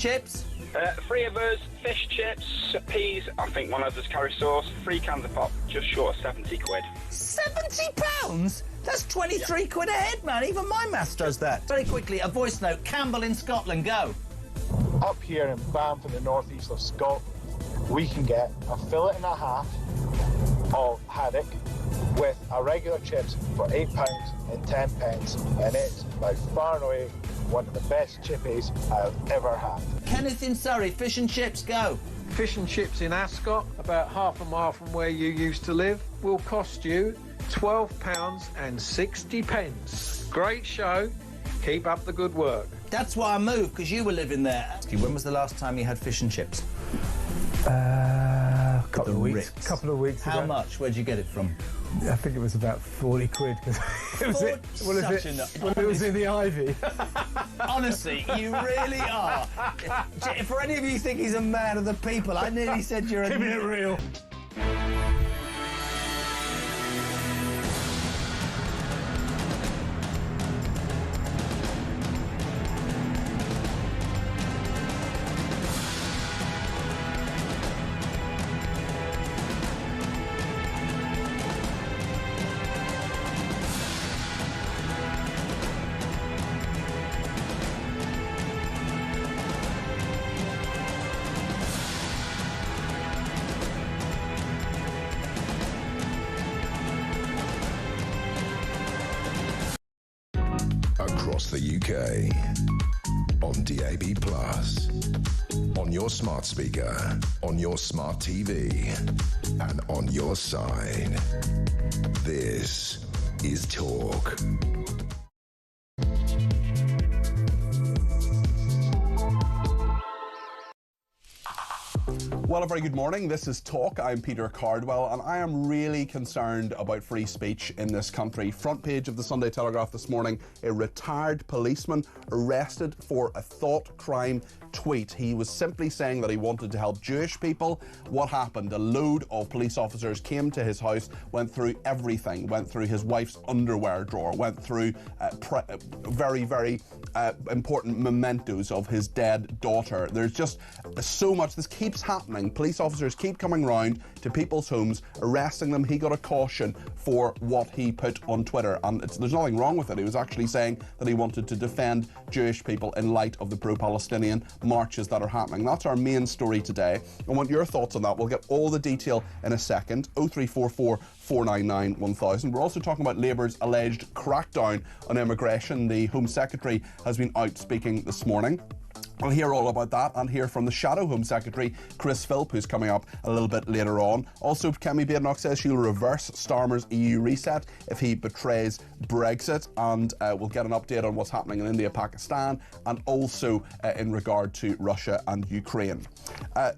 Chips? 3 of us, fish chips, peas, I think one of us carry sauce, 3 cans of pop, just short of 70 quid. £70? That's 23 quid a head, man. Even my maths does that. Very quickly, a voice note. Campbell in Scotland, go. Up here in Banff in the northeast of Scotland, we can get a fillet and a half of haddock with a regular chips for £8 and 10 pence, and it's by far and away one of the best chippies I've ever had. Kenneth in Surrey, fish and chips, go. Fish and chips in Ascot, about half a mile from where you used to live, will cost you £12 and 60 pence. Great show. Keep up the good work. That's why I moved, because you were living there. When was the last time you had fish and chips? Couple of weeks ago. How much? Where'd you get it from? I think it was about 40 quid. It was in the Ivy. Honestly, you really are. For any of you who think he's a man of the people, I nearly said you're a... Keeping it real. Across the UK, on DAB+, on your smart speaker, on your smart TV, and on your side. This is Talk. Well, a very good morning. This is Talk. I'm Peter Cardwell, and I am really concerned about free speech in this country. Front page of the Sunday Telegraph this morning, a retired policeman arrested for a thought crime tweet. He was simply saying that he wanted to help Jewish people. What happened? A load of police officers came to his house, went through everything, went through his wife's underwear drawer, went through very, very important mementos of his dead daughter. There's just so much. This keeps happening. Police officers keep coming round to people's homes, arresting them. He got a caution for what he put on Twitter, and there's nothing wrong with it. He was actually saying that he wanted to defend Jewish people in light of the pro-Palestinian marches that are happening. That's our main story today. I want your thoughts on that. We'll get all the detail in a second. 0344 499 1000. We're also talking about Labour's alleged crackdown on immigration. The Home Secretary has been out speaking this morning. We'll hear all about that and hear from the Shadow Home Secretary, Chris Philp, who's coming up a little bit later on. Also, Kemi Badenoch says she'll reverse Starmer's EU reset if he betrays Brexit, and we'll get an update on what's happening in India, Pakistan, and also in regard to Russia and Ukraine.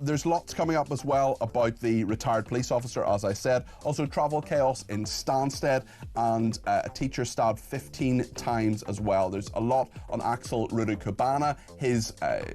There's lots coming up as well about the retired police officer, as I said. Also, travel chaos in Stansted, and a teacher stabbed 15 times as well. There's a lot on Axel Rudukubana. His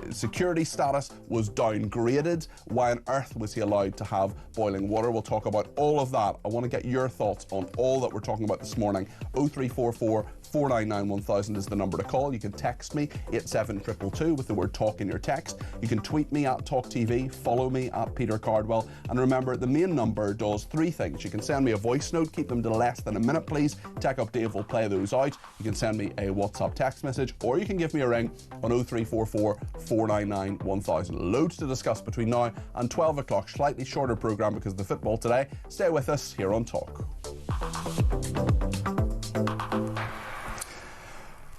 security status was downgraded. Why on earth was he allowed to have boiling water? We'll talk about all of that. I want to get your thoughts on all that we're talking about this morning. 0344 499 1000 is the number to call. You can text me 87222 with the word talk in your text. You can tweet me at talkTV, follow me at Peter Cardwell, and remember the main number does 3 things. You can send me a voice note, keep them to less than a minute please. Tech Up Dave will play those out. You can send me a WhatsApp text message, or you can give me a ring on 0344 499 1000. Loads to discuss between now and 12 o'clock. Slightly shorter programme because of the football today. Stay with us here on Talk.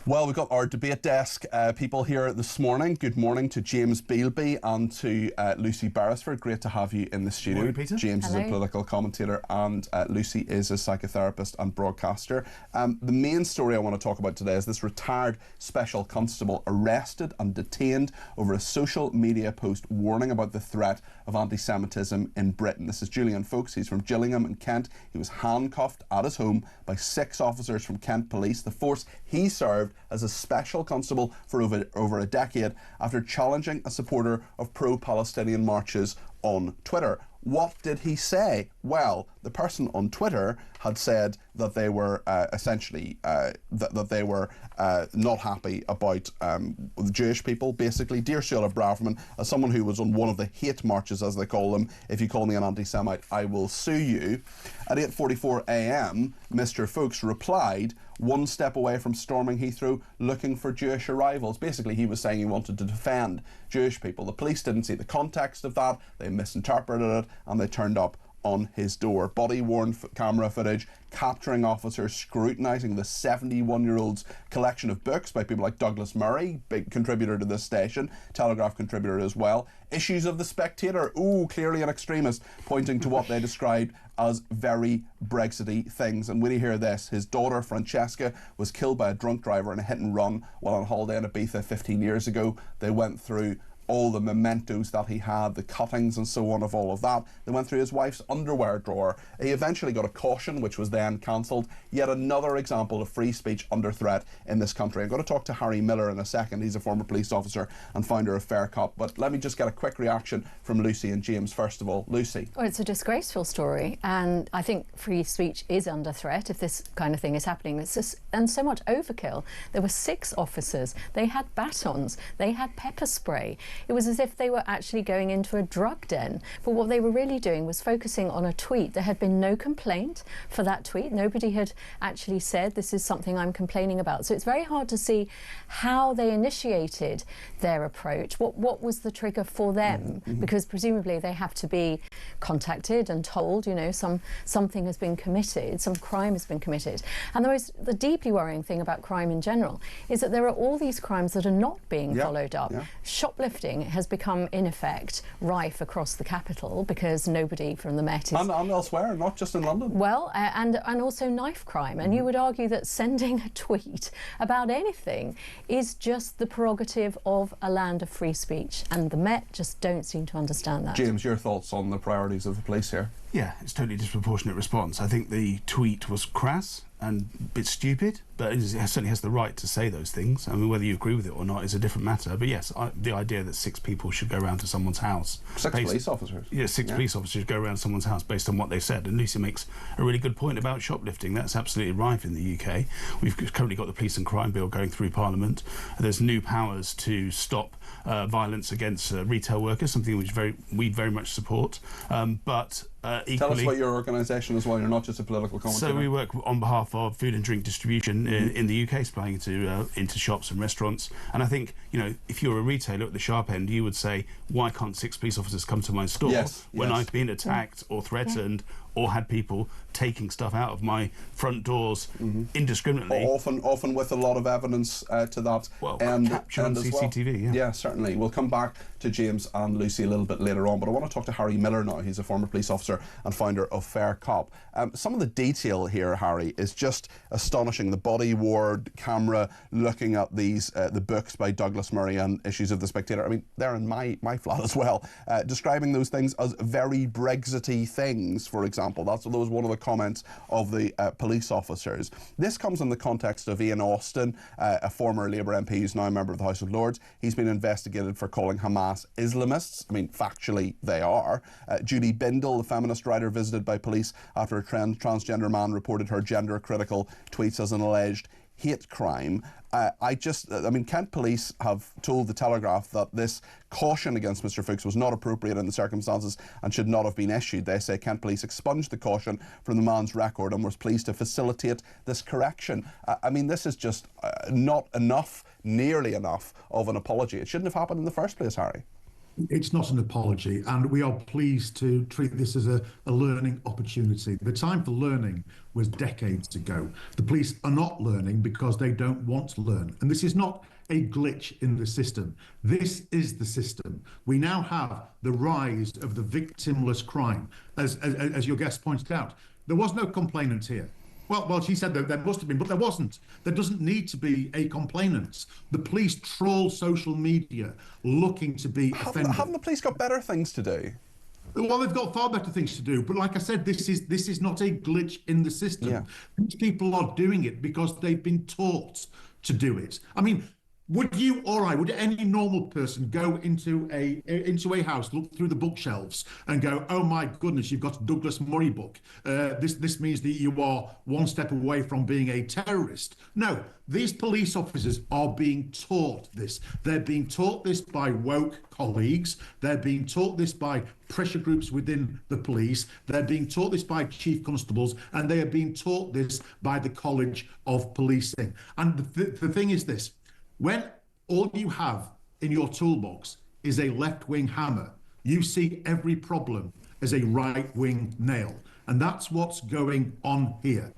Well, we've got our debate desk people here this morning. Good morning to James Bealby and to Lucy Beresford. Great to have you in the studio. Morning, Peter. James Hello. is a political commentator and Lucy is a psychotherapist and broadcaster. The main story I want to talk about today is this retired special constable arrested and detained over a social media post warning about the threat of anti-Semitism in Britain. This is Julian Folks. He's from Gillingham in Kent. He was handcuffed at his home by 6 officers from Kent Police, the force he served as a special constable for over a decade after challenging a supporter of pro-Palestinian marches on Twitter. What did he say? Well, the person on Twitter had said that they were essentially that they were not happy about the Jewish people, basically. Dear Sheila Braverman, as someone who was on one of the hate marches, as they call them, if you call me an anti-Semite, I will sue you. At 8:44 a.m, Mr. Fuchs replied, one step away from storming Heathrow looking for Jewish arrivals. Basically, he was saying he wanted to defend Jewish people. The police didn't see the context of that, they misinterpreted it, and they turned up on his door. Body-worn camera footage capturing officers scrutinising the 71-year-old's collection of books by people like Douglas Murray, big contributor to this station, Telegraph contributor as well. Issues of the Spectator, clearly an extremist, pointing to what they described as very Brexity things. And when you hear this, his daughter Francesca was killed by a drunk driver in a hit and run while on holiday in Ibiza 15 years ago. They went through all the mementos that he had, the cuttings and so on of all of that. They went through his wife's underwear drawer. He eventually got a caution, which was then cancelled. Yet another example of free speech under threat in this country. I'm going to talk to Harry Miller in a second. He's a former police officer and founder of Fair Cop. But let me just get a quick reaction from Lucy and James first of all. Lucy. Well, it's a disgraceful story, and I think free speech is under threat if this kind of thing is happening. It's just, and so much overkill. There were 6 officers. They had batons. They had pepper spray. It was as if they were actually going into a drug den. But what they were really doing was focusing on a tweet. There had been no complaint for that tweet. Nobody had actually said, this is something I'm complaining about. So it's very hard to see how they initiated their approach. What was the trigger for them? Because presumably they have to be contacted and told, you know, something has been committed, some crime has been committed. And the deeply worrying thing about crime in general is that there are all these crimes that are not being followed up. Shoplifting has become, in effect, rife across the capital because nobody from the Met is... And elsewhere, not just in London. Well, and also knife crime. And you would argue that sending a tweet about anything is just the prerogative of a land of free speech. And the Met just don't seem to understand that. James, your thoughts on the priorities of the police here? Yeah, it's totally disproportionate response. I think the tweet was crass and a bit stupid, but it certainly has the right to say those things. I mean, whether you agree with it or not is a different matter. But yes, the idea that 6 people should go around to someone's house... 6 police officers. Yeah, 6 police officers go around to someone's house based on what they said. And Lucy makes a really good point about shoplifting. That's absolutely rife in the UK. We've currently got the Police and Crime Bill going through Parliament. There's new powers to stop violence against retail workers, something which we very much support. Equally, tell us about your organisation as well. You're not just a political commentator. So we work on behalf of food and drink distribution in the UK, supplying into shops and restaurants. And I think, you know, if you're a retailer at the sharp end, you would say, why can't 6 police officers come to my store when I've been attacked or threatened or had people taking stuff out of my front doors indiscriminately? Often with a lot of evidence to that. Well, capture on CCTV, well. Yeah, certainly. We'll come back to James and Lucy a little bit later on, but I want to talk to Harry Miller now. He's a former police officer and founder of Fair Cop. Some of the detail here, Harry, is just astonishing. The body-worn camera looking at these the books by Douglas Murray and Issues of the Spectator. I mean, they're in my flat as well. Describing those things as very Brexity things, for example. That was one of the comments of the police officers. This comes in the context of Ian Austin, a former Labour MP who's now a member of the House of Lords. He's been investigated for calling Hamas Islamists. I mean, factually, they are. Judy Bindel, the feminist writer, visited by police after a transgender man reported her gender-critical tweets as an alleged hate crime. I mean, Kent Police have told the Telegraph that this caution against Mr Fuchs was not appropriate in the circumstances and should not have been issued. They say Kent Police expunged the caution from the man's record and was pleased to facilitate this correction. I mean, this is just not enough, nearly enough of an apology. It shouldn't have happened in the first place, Harry. It's not an apology, and we are pleased to treat this as a learning opportunity. The time for learning was decades ago. The police are not learning because they don't want to learn. And this is not a glitch in the system. This is the system. We now have the rise of the victimless crime. As your guest pointed out, there was no complainant here. Well, she said that there must have been, but there wasn't. There doesn't need to be a complainant. The police troll social media looking to be offended. Haven't the police got better things to do? Well, they've got far better things to do. But like I said, this is not a glitch in the system. These people are doing it because they've been taught to do it. I mean, Would any normal person go into a house, look through the bookshelves and go, oh my goodness, you've got a Douglas Murray book. This means that you are one step away from being a terrorist. No, these police officers are being taught this. They're being taught this by woke colleagues. They're being taught this by pressure groups within the police. They're being taught this by chief constables, and they are being taught this by the College of Policing. And the thing is this. When all you have in your toolbox is a left-wing hammer, you see every problem as a right-wing nail. And that's what's going on here.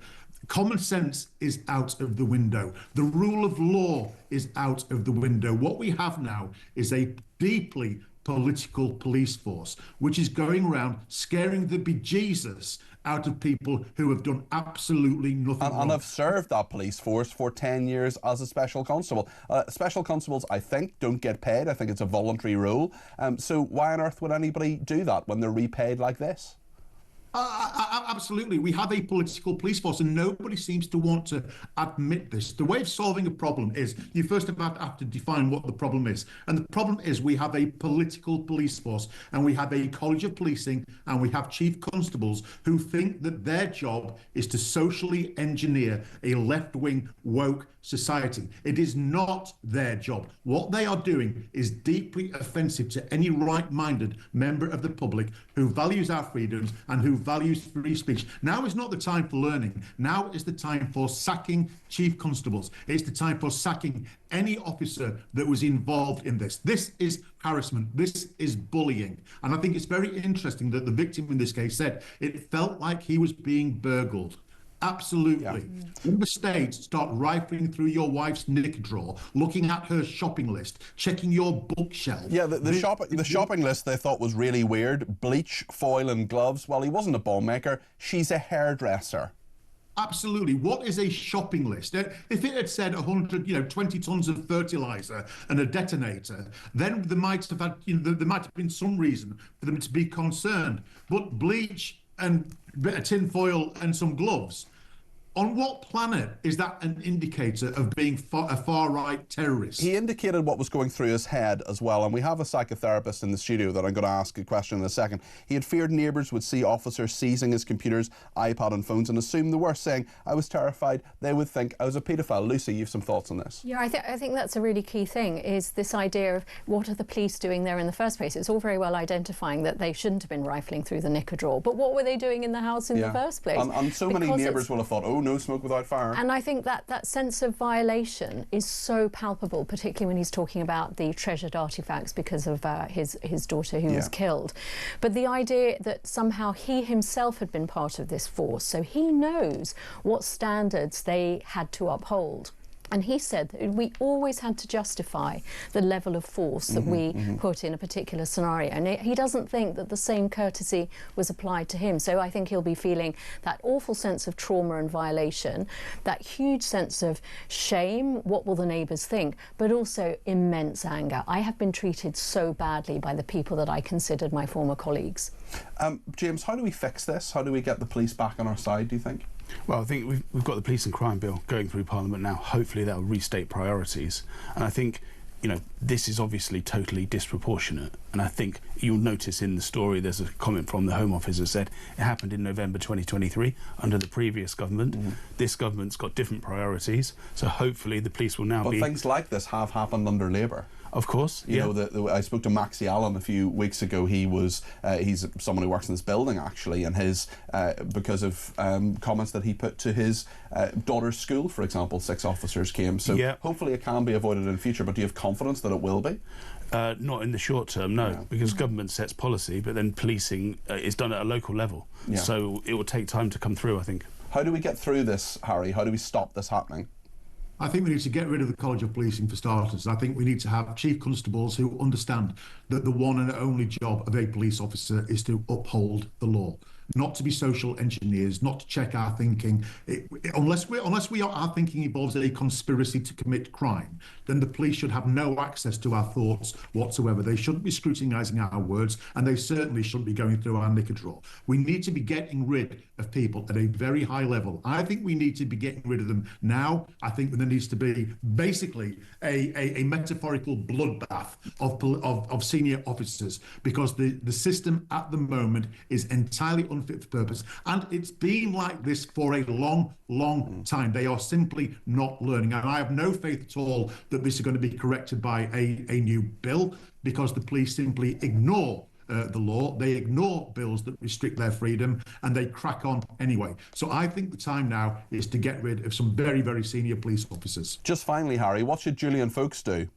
Common sense is out of the window. The rule of law is out of the window. What we have now is a deeply political police force, which is going around scaring the bejesus out of people who have done absolutely nothing wrong. And I've served that police force for 10 years as a special constable. Special constables, I think, don't get paid. I think it's a voluntary role. So why on earth would anybody do that when they're repaid like this? Absolutely. We have a political police force and nobody seems to want to admit this. The way of solving a problem is you first have to define what the problem is. And the problem is we have a political police force and we have a College of Policing and we have chief constables who think that their job is to socially engineer a left-wing woke society. It is not their job. What they are doing is deeply offensive to any right-minded member of the public who values our freedoms and who values free speech. Now is not the time for learning. Now is the time for sacking chief constables. It's the time for sacking any officer that was involved in this. This is harassment. This is bullying. And I think it's very interesting that the victim in this case said it felt like he was being burgled. Absolutely. Yeah. Member states start rifling through your wife's knicker drawer, looking at her shopping list, checking your bookshelf. Yeah, the shopping list they thought was really weird. Bleach, foil and gloves. Well, he wasn't a bomb maker. She's a hairdresser. Absolutely. What is a shopping list? If it had said 20 tons of fertilizer and a detonator, then there might have had, there might have been some reason for them to be concerned. But bleach and a bit of tin foil and some gloves. On what planet is that an indicator of being a far-right terrorist? He indicated what was going through his head as well, and we have a psychotherapist in the studio that I'm going to ask a question in a second. He had feared neighbours would see officers seizing his computers, iPad and phones and assume the worst, saying, I was terrified they would think I was a paedophile. Lucy, you have some thoughts on this? Yeah, I think that's a really key thing, is this idea of what are the police doing there in the first place? It's all very well identifying that they shouldn't have been rifling through the knicker drawer, but what were they doing in the house in the first place? And so many neighbours will have thought, oh, no smoke without fire. And I think that sense of violation is so palpable, particularly when he's talking about the treasured artefacts because of his daughter who was killed. But the idea that somehow he himself had been part of this force, so he knows what standards they had to uphold. And he said that we always had to justify the level of force that we put in a particular scenario. And he doesn't think that the same courtesy was applied to him. So I think he'll be feeling that awful sense of trauma and violation, that huge sense of shame, what will the neighbours think, but also immense anger. I have been treated so badly by the people that I considered my former colleagues. James, how do we fix this? How do we get the police back on our side, do you think? Well, I think we've got the police and crime bill going through Parliament now. Hopefully that'll restate priorities. And I think, this is obviously totally disproportionate. And I think you'll notice in the story there's a comment from the Home Office that said it happened in November 2023 under the previous government. This government's got different priorities. So hopefully the police will now But things like this have happened under Labour. Of course, you know, I spoke to Maxie Allen a few weeks ago. He's someone who works in this building actually, and his because of comments that he put to his daughter's school, for example, 6 officers came. So hopefully it can be avoided in the future. But do you have confidence that it will be? Not in the short term, no, because government sets policy, but then policing is done at a local level. So it will take time to come through, I think. How do we get through this, Harry? How do we stop this happening? I think we need to get rid of the College of Policing for starters. I think we need to have chief constables who understand that the one and only job of a police officer is to uphold the law. not to be social engineers, not to check our thinking. Unless our thinking involves a conspiracy to commit crime, then the police should have no access to our thoughts whatsoever. They shouldn't be scrutinising our words, and they certainly shouldn't be going through our knicker drawer. We need to be getting rid of people at a very high level. I think we need to be getting rid of them now. I think there needs to be basically a metaphorical bloodbath of senior officers, because the system at the moment is entirely unfit for purpose, and it's been like this for a long time. They are simply not learning, and I have no faith at all that this is going to be corrected by a new bill, because the police simply ignore the law, they ignore bills that restrict their freedom, and they crack on anyway. So I think the time now is to get rid of some very, very senior police officers. Just finally, Harry, what should Julian Folks do?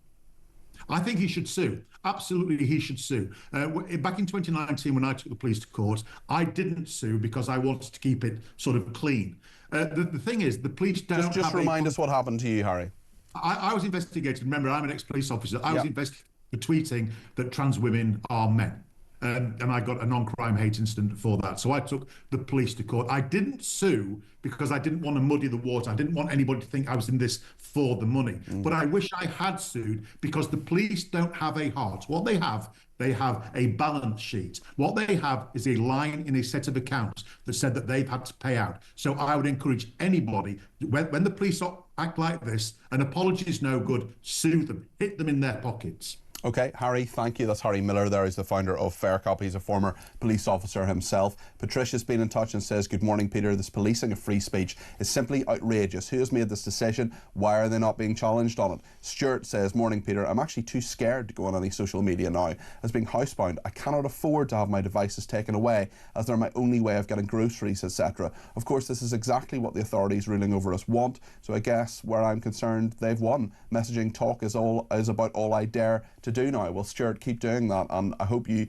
I think he should sue. Absolutely, he should sue. Back in 2019, when I took the police to court, I didn't sue because I wanted to keep it sort of clean. The thing is, the police don't Just remind us what happened to you, Harry. I was investigated. Remember, I'm an ex-police officer. I was investigated for tweeting that trans women are men. And I got a non-crime hate incident for that. So I took the police to court. I didn't sue because I didn't want to muddy the water. I didn't want anybody to think I was in this for the money. But I wish I had sued, because the police don't have a heart. What they have a balance sheet. What they have is a line in a set of accounts that said that they've had to pay out. So I would encourage anybody, when the police act like this, an apology is no good, sue them, hit them in their pockets. OK, Harry, thank you. That's Harry Miller there. He's the founder of Fair Cop. He's a former police officer himself. Patricia's been in touch and says, good morning, Peter. This policing of free speech is simply outrageous. Who has made this decision? Why are they not being challenged on it? Stuart says, morning, Peter. I'm actually too scared to go on any social media now. As being housebound, I cannot afford to have my devices taken away, as they're my only way of getting groceries, etc. Of course, this is exactly what the authorities ruling over us want. So I guess, where I'm concerned, they've won. Messaging talk is about all I dare to do now. Well, Stuart, keep doing that, and I hope you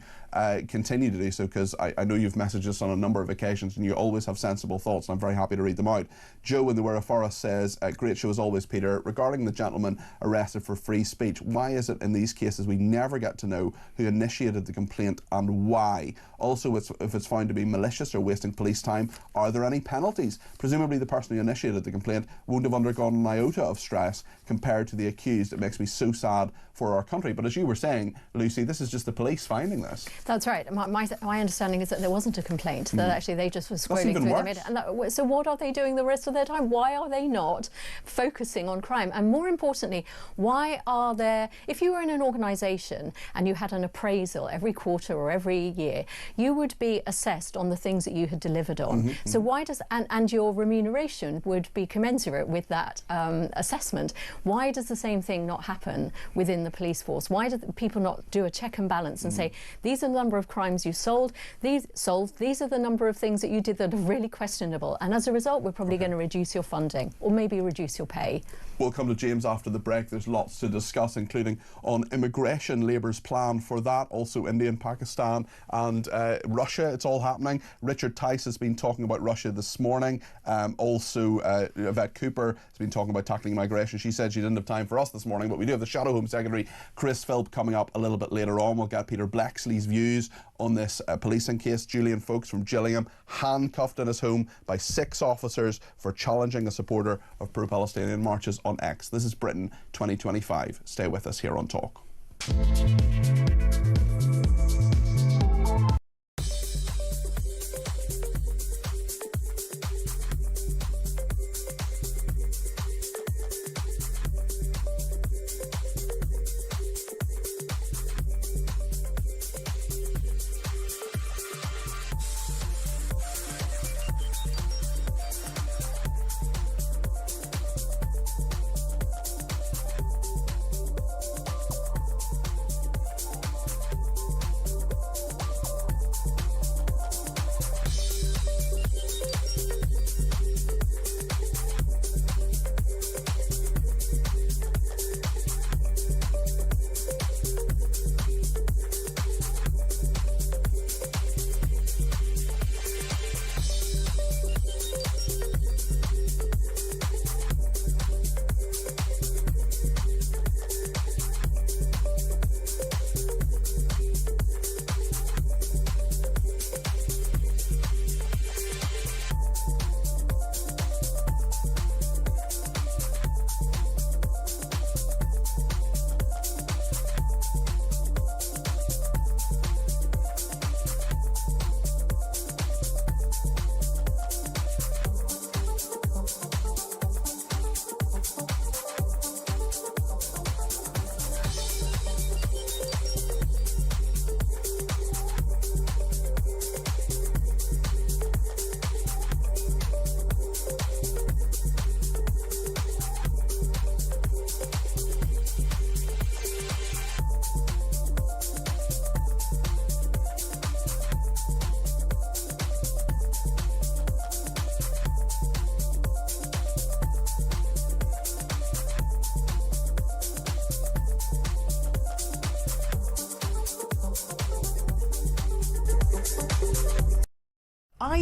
continue to do so, because I know you've messaged us on a number of occasions and you always have sensible thoughts, and I'm very happy to read them out. Joe in the Wirra Forest says, great show as always, Peter. Regarding the gentleman arrested for free speech, why is it in these cases we never get to know who initiated the complaint and why? Also, if it's found to be malicious or wasting police time, are there any penalties? Presumably the person who initiated the complaint won't have undergone an iota of stress compared to the accused. It makes me so sad for our country. But as you were saying, Lucy, this is just the police finding this. That's right. My understanding is that there wasn't a complaint, that actually they just were scrolling through the media. And so what are they doing the rest of their time? Why are they not focusing on crime? And more importantly, why are there, if you were in an organisation and you had an appraisal every quarter or every year, you would be assessed on the things that you had delivered on. So why does, and your remuneration would be commensurate with that assessment. Why does the same thing not happen within the police force? Why do people not do a check and balance and say, these are the number of crimes you solved, these are the number of things that you did that are really questionable, and as a result we're probably going to reduce your funding or maybe reduce your pay. We'll come to James after the break. There's lots to discuss, including on immigration, Labour's plan for that, also India and Pakistan and Russia. It's all happening. Richard Tice has been talking about Russia this morning. Also Yvette Cooper has been talking about tackling migration. She said she didn't have time for us this morning, but we do have the Shadow Home Secretary Chris Philp coming up a little bit later on. We'll get Peter Blexley's views on this policing case. Julian Folks from Gillingham handcuffed in his home by 6 officers for challenging a supporter of pro-Palestinian marches on X. This is Britain 2025. Stay with us here on Talk.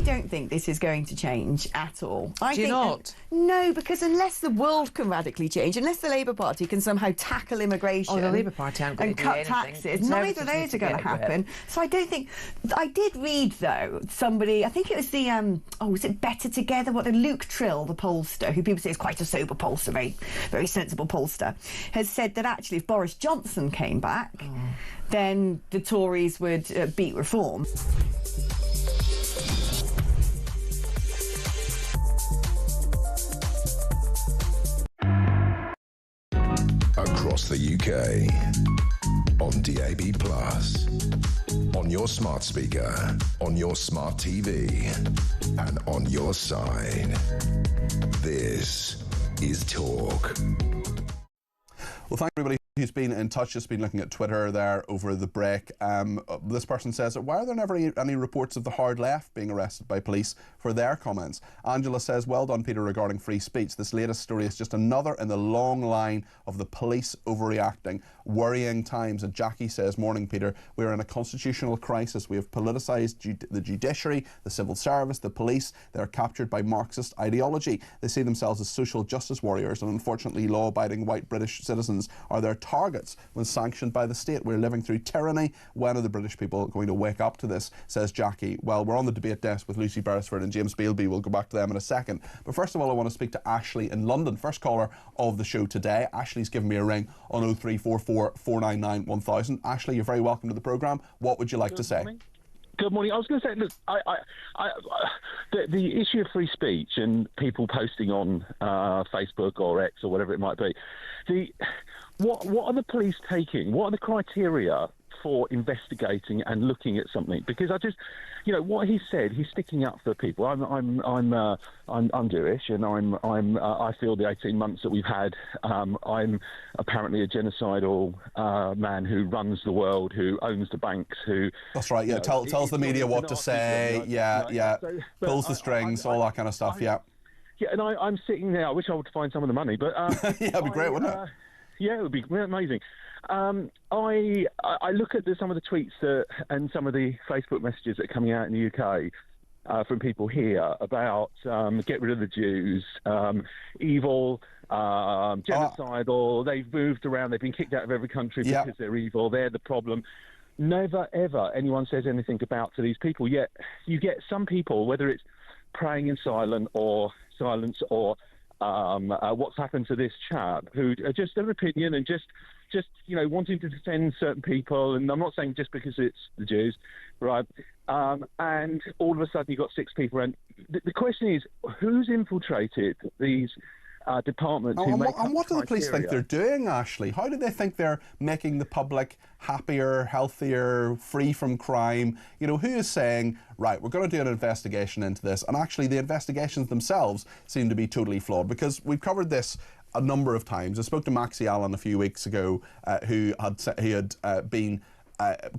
don't think this is going to change at all. Do you not? No, because unless the world can radically change, unless the Labour Party can somehow tackle immigration the Labour Party aren't going and to do cut anything. taxes, neither of those are going to happen. So I don't think... I did read, though, somebody, I think it was the, was it Better Together? Luke Trill, the pollster, who people say is quite a sober pollster, very, very sensible pollster, has said that actually if Boris Johnson came back, then the Tories would beat reform. Across the UK, on DAB+, on your smart speaker, on your smart TV, and on your side. This is Talk. Well, thank everybody who's been in touch, just been looking at Twitter there over the break. This person says, why are there never any reports of the hard left being arrested by police for their comments? Angela says, well done, Peter, regarding free speech. This latest story is just another in the long line of the police overreacting. Worrying times. And Jackie says, morning, Peter, we're in a constitutional crisis. We have politicised the judiciary, the civil service, the police. They're captured by Marxist ideology. They see themselves as social justice warriors, and unfortunately law-abiding white British citizens are their targets when sanctioned by the state. We're living through tyranny. When are the British people going to wake up to this, says Jackie. Well, we're on the debate desk with Lucy Beresford and James Bealby. We'll go back to them in a second. But first of all, I want to speak to Ashley in London, first caller of the show today. Ashley's given me a ring on 0344 499 1000. Ashley, you're very welcome to the programme. What would you like to say? Good morning. I was going to say, look, the issue of free speech and people posting on Facebook or X or whatever it might be, what are the police taking? What are the criteria for investigating and looking at something? Because I just, what he said, he's sticking up for people. I'm Jewish, and I feel the 18 months that we've had. I'm apparently a genocidal man who runs the world, who owns the banks, who. That's right. Yeah, tells the media what to say. Pulls the strings, all that kind of stuff. Yeah, and I'm sitting there. I wish I would find some of the money, but yeah, it'd be great, wouldn't it? Yeah, it would be amazing. I look at some of the tweets and some of the Facebook messages that are coming out in the UK from people here about get rid of the Jews, evil, genocidal. They've moved around. They've been kicked out of every country because they're evil. They're the problem. Never, ever anyone says anything about to these people. Yet you get some people, whether it's praying in silence or what's happened to this chap, who are just their opinion and just wanting to defend certain people. And I'm not saying just because it's the Jews, right? And all of a sudden you've got 6 people. And the question is, who's infiltrated these departments? And what do the police think they're doing, Ashley? How do they think they're making the public happier, healthier, free from crime? Who is saying, right, we're going to do an investigation into this? And actually the investigations themselves seem to be totally flawed, because we've covered this a number of times. I spoke to Maxie Allen a few weeks ago, who had been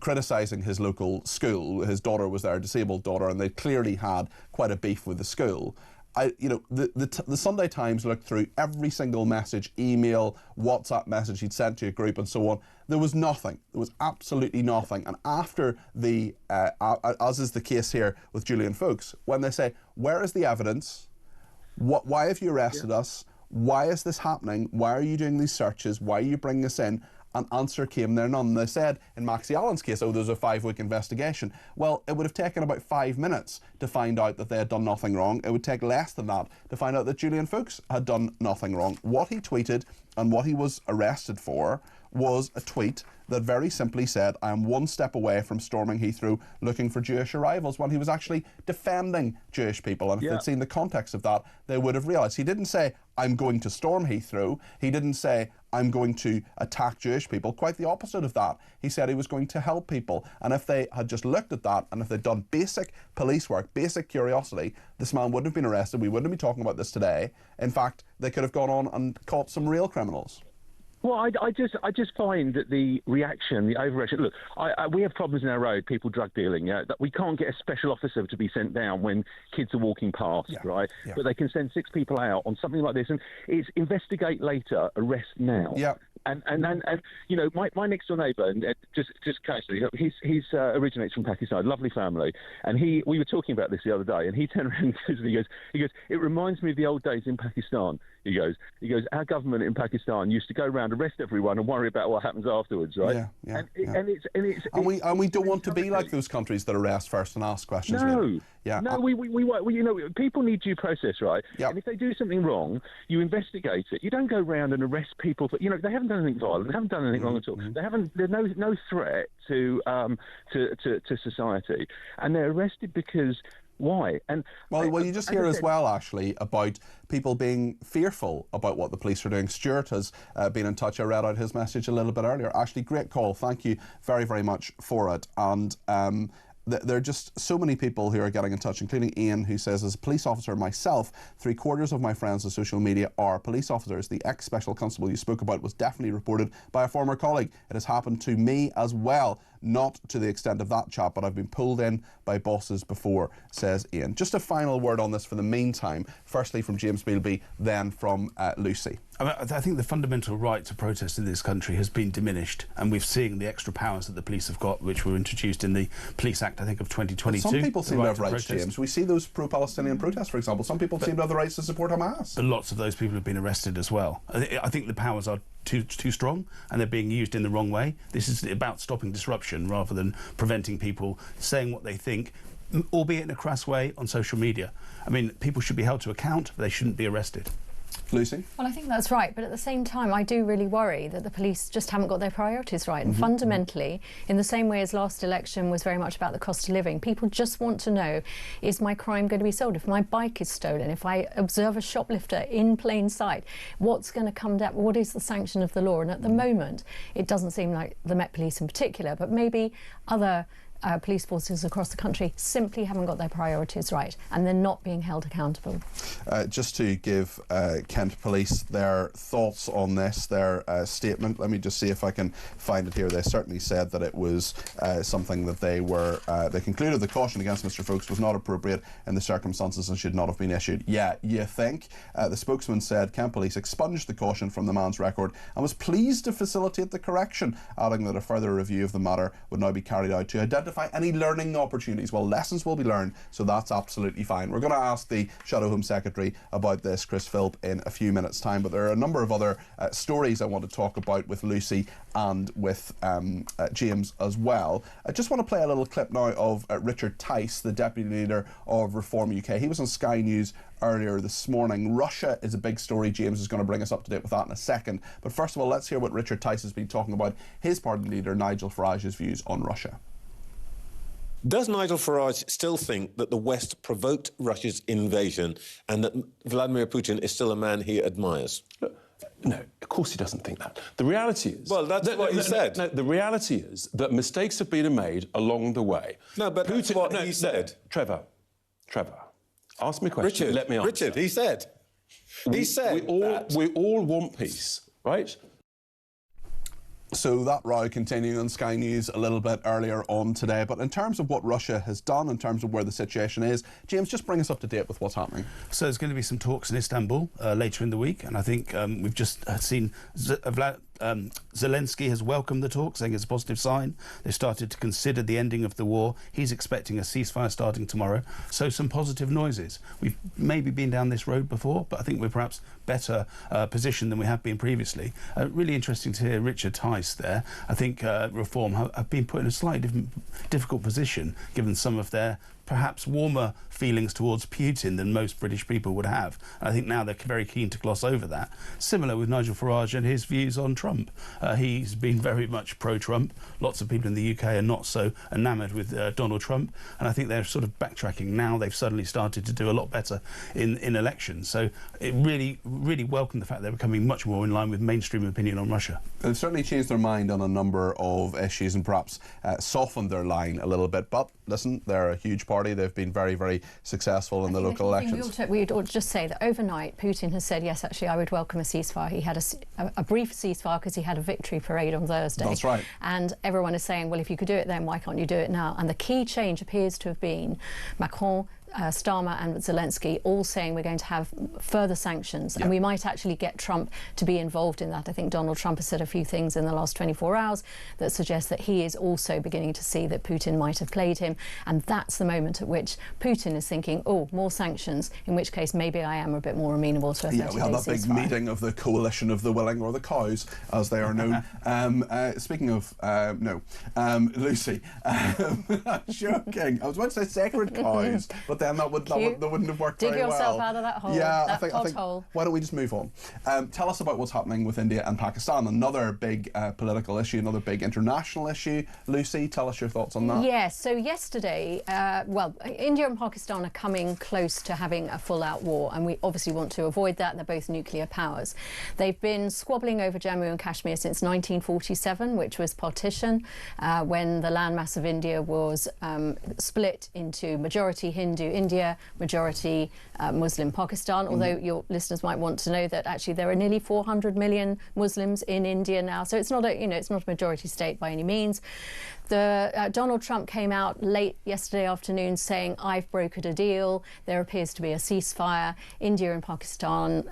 criticising his local school. His daughter was there, a disabled daughter, and they clearly had quite a beef with the school. The Sunday Times looked through every single message, email, WhatsApp message he'd sent to a group and so on. There was nothing. There was absolutely nothing. And after as is the case here with Julian Fuchs, when they say, where is the evidence? Why have you arrested us? Why is this happening? Why are you doing these searches? Why are you bringing us in? An answer came there none. They said in Maxie Allen's case, there's a 5-week investigation. Well, it would have taken about 5 minutes to find out that they had done nothing wrong. It would take less than that to find out that Julian Fuchs had done nothing wrong. What he tweeted and what he was arrested for was a tweet that very simply said, I am 1 step away from storming Heathrow looking for Jewish arrivals, when he was actually defending Jewish people. And if they'd seen the context of that, they would have realised. He didn't say, I'm going to storm Heathrow. He didn't say, I'm going to attack Jewish people. Quite the opposite of that. He said he was going to help people. And if they had just looked at that, and if they'd done basic police work, basic curiosity, this man wouldn't have been arrested. We wouldn't be talking about this today. In fact, they could have gone on and caught some real criminals. Well, I just find that the reaction, the overreaction. Look, we have problems in our road, people drug dealing. That we can't get a special officer to be sent down when kids are walking past, right? Yeah. But they can send 6 people out on something like this, and it's investigate later, arrest now. Yeah. you know, my next door neighbour, and just casually, he's originates from Pakistan, lovely family, and we were talking about this the other day, and he turned around and he goes, it reminds me of the old days in Pakistan. He goes, our government in Pakistan used to go around, arrest everyone, and worry about what happens afterwards, right? And we don't want to be like those countries that arrest first and ask questions. No, really. Yeah. No, we you know, people need due process, right? Yep. And if they do something wrong, you investigate it. You don't go around and arrest people for, you know, they haven't done anything violent, they haven't done anything wrong at all. There's no threat to society, and they're arrested because. Why? And well, you just hear as well, Ashley, about people being fearful about what the police are doing. Stuart has been in touch. I read out his message a little bit earlier. Ashley, great call. Thank you very, very much for it. And there are just so many people who are getting in touch, including Ian, who says, as a police officer myself, 3/4 of my friends on social media are police officers. The ex-special constable you spoke about was definitely reported by a former colleague. It has happened to me as well. Not to the extent of that chap, but I've been pulled in by bosses before, says Ian. Just a final word on this for the meantime. Firstly from James Beelby, then from Lucy. I think the fundamental right to protest in this country has been diminished, and we've seen the extra powers that the police have got, which were introduced in the Police Act, I think, of 2022. But some people seem to have rights, James. We see those pro-Palestinian protests, for example. Some people seem to have the rights to support Hamas. But lots of those people have been arrested as well. I think the powers are too strong, and they're being used in the wrong way. This is about stopping disruption rather than preventing people saying what they think, albeit in a crass way, on social media. I mean, people should be held to account, but they shouldn't be arrested. Lucy? Well, I think that's right, but at the same time, I do really worry that the police just haven't got their priorities right. And fundamentally, in the same way as last election was very much about the cost of living, people just want to know, is my crime going to be solved? If my bike is stolen, if I observe a shoplifter in plain sight, what's going to come down? What is the sanction of the law? And at the moment, it doesn't seem like the Met Police in particular, but maybe other police forces across the country simply haven't got their priorities right, and they're not being held accountable. Just to give Kent Police their thoughts on this, their statement, let me just see if I can find it here. They certainly said that it was something that they concluded the caution against Mr Folkes was not appropriate in the circumstances and should not have been issued. Yeah, you think? The spokesman said Kent Police expunged the caution from the man's record and was pleased to facilitate the correction, adding that a further review of the matter would now be carried out to identify any learning opportunities. Well, lessons will be learned, so that's absolutely fine. We're going to ask the Shadow Home Secretary about this, Chris Philp, in a few minutes' time, but there are a number of other stories I want to talk about with Lucy and with James as well. I just want to play a little clip now of Richard Tice, the Deputy Leader of Reform UK. He was on Sky News earlier this morning. Russia is a big story. James is going to bring us up to date with that in a second. But first of all, let's hear what Richard Tice has been talking about, his party leader Nigel Farage's views on Russia. Does Nigel Farage still think that the West provoked Russia's invasion and that Vladimir Putin is still a man he admires? No, of course he doesn't think that. The reality is... Well, that's what he said. No, the reality is that mistakes have been made along the way. No, but Putin, that's what he said. Trevor, ask me a question. Richard, let me answer. Richard, he said. We all want peace, right? So that row continuing on Sky News a little bit earlier on today. But in terms of what Russia has done, in terms of where the situation is, James, just bring us up to date with what's happening. So there's going to be some talks in Istanbul later in the week, and I think we've just seen Zelensky has welcomed the talk, saying it's a positive sign. They've started to consider the ending of the war. He's expecting a ceasefire starting tomorrow. So some positive noises. We've maybe been down this road before, but I think we're perhaps better positioned than we have been previously. Really interesting to hear Richard Tice there. I think Reform have been put in a slightly difficult position, given some of their perhaps warmer feelings towards Putin than most British people would have. I think now they're very keen to gloss over that. Similar with Nigel Farage and his views on Trump. He's been very much pro-Trump. Lots of people in the UK are not so enamoured with Donald Trump, and I think they're sort of backtracking now. They've suddenly started to do a lot better in elections. So it really welcomed the fact they're becoming much more in line with mainstream opinion on Russia. They've certainly changed their mind on a number of issues and perhaps softened their line a little bit. But listen, they're a huge party. They've been very, very successful in the local elections. We ought to just say that overnight Putin has said, yes, actually, I would welcome a ceasefire. He had a brief ceasefire because he had a victory parade on Thursday. That's right. And everyone is saying, well, if you could do it then, why can't you do it now? And the key change appears to have been Macron Starmer and Zelensky all saying we're going to have further sanctions, and we might actually get Trump to be involved in that. I think Donald Trump has said a few things in the last 24 hours that suggest that he is also beginning to see that Putin might have played him, and that's the moment at which Putin is thinking, oh, more sanctions, in which case maybe I am a bit more amenable to a 30-day ceasefire. Yeah, we had that big meeting of the coalition of the willing, or the cows, as they are known. Speaking of, Lucy, joking. I was about to say sacred cows, but then that wouldn't have worked very well. Dig yourself out of that hole, I think, why don't we just move on? Tell us about what's happening with India and Pakistan, another big political issue, another big international issue. Lucy, tell us your thoughts on that. Yes, so yesterday, India and Pakistan are coming close to having a full-out war, and we obviously want to avoid that. They're both nuclear powers. They've been squabbling over Jammu and Kashmir since 1947, which was partition, when the landmass of India was split into majority Hindu India, majority Muslim Pakistan, although your listeners might want to know that actually there are nearly 400 million Muslims in India now, so it's not a majority state by any means. Donald Trump came out late yesterday afternoon saying, I've brokered a deal, there appears to be a ceasefire. India and Pakistan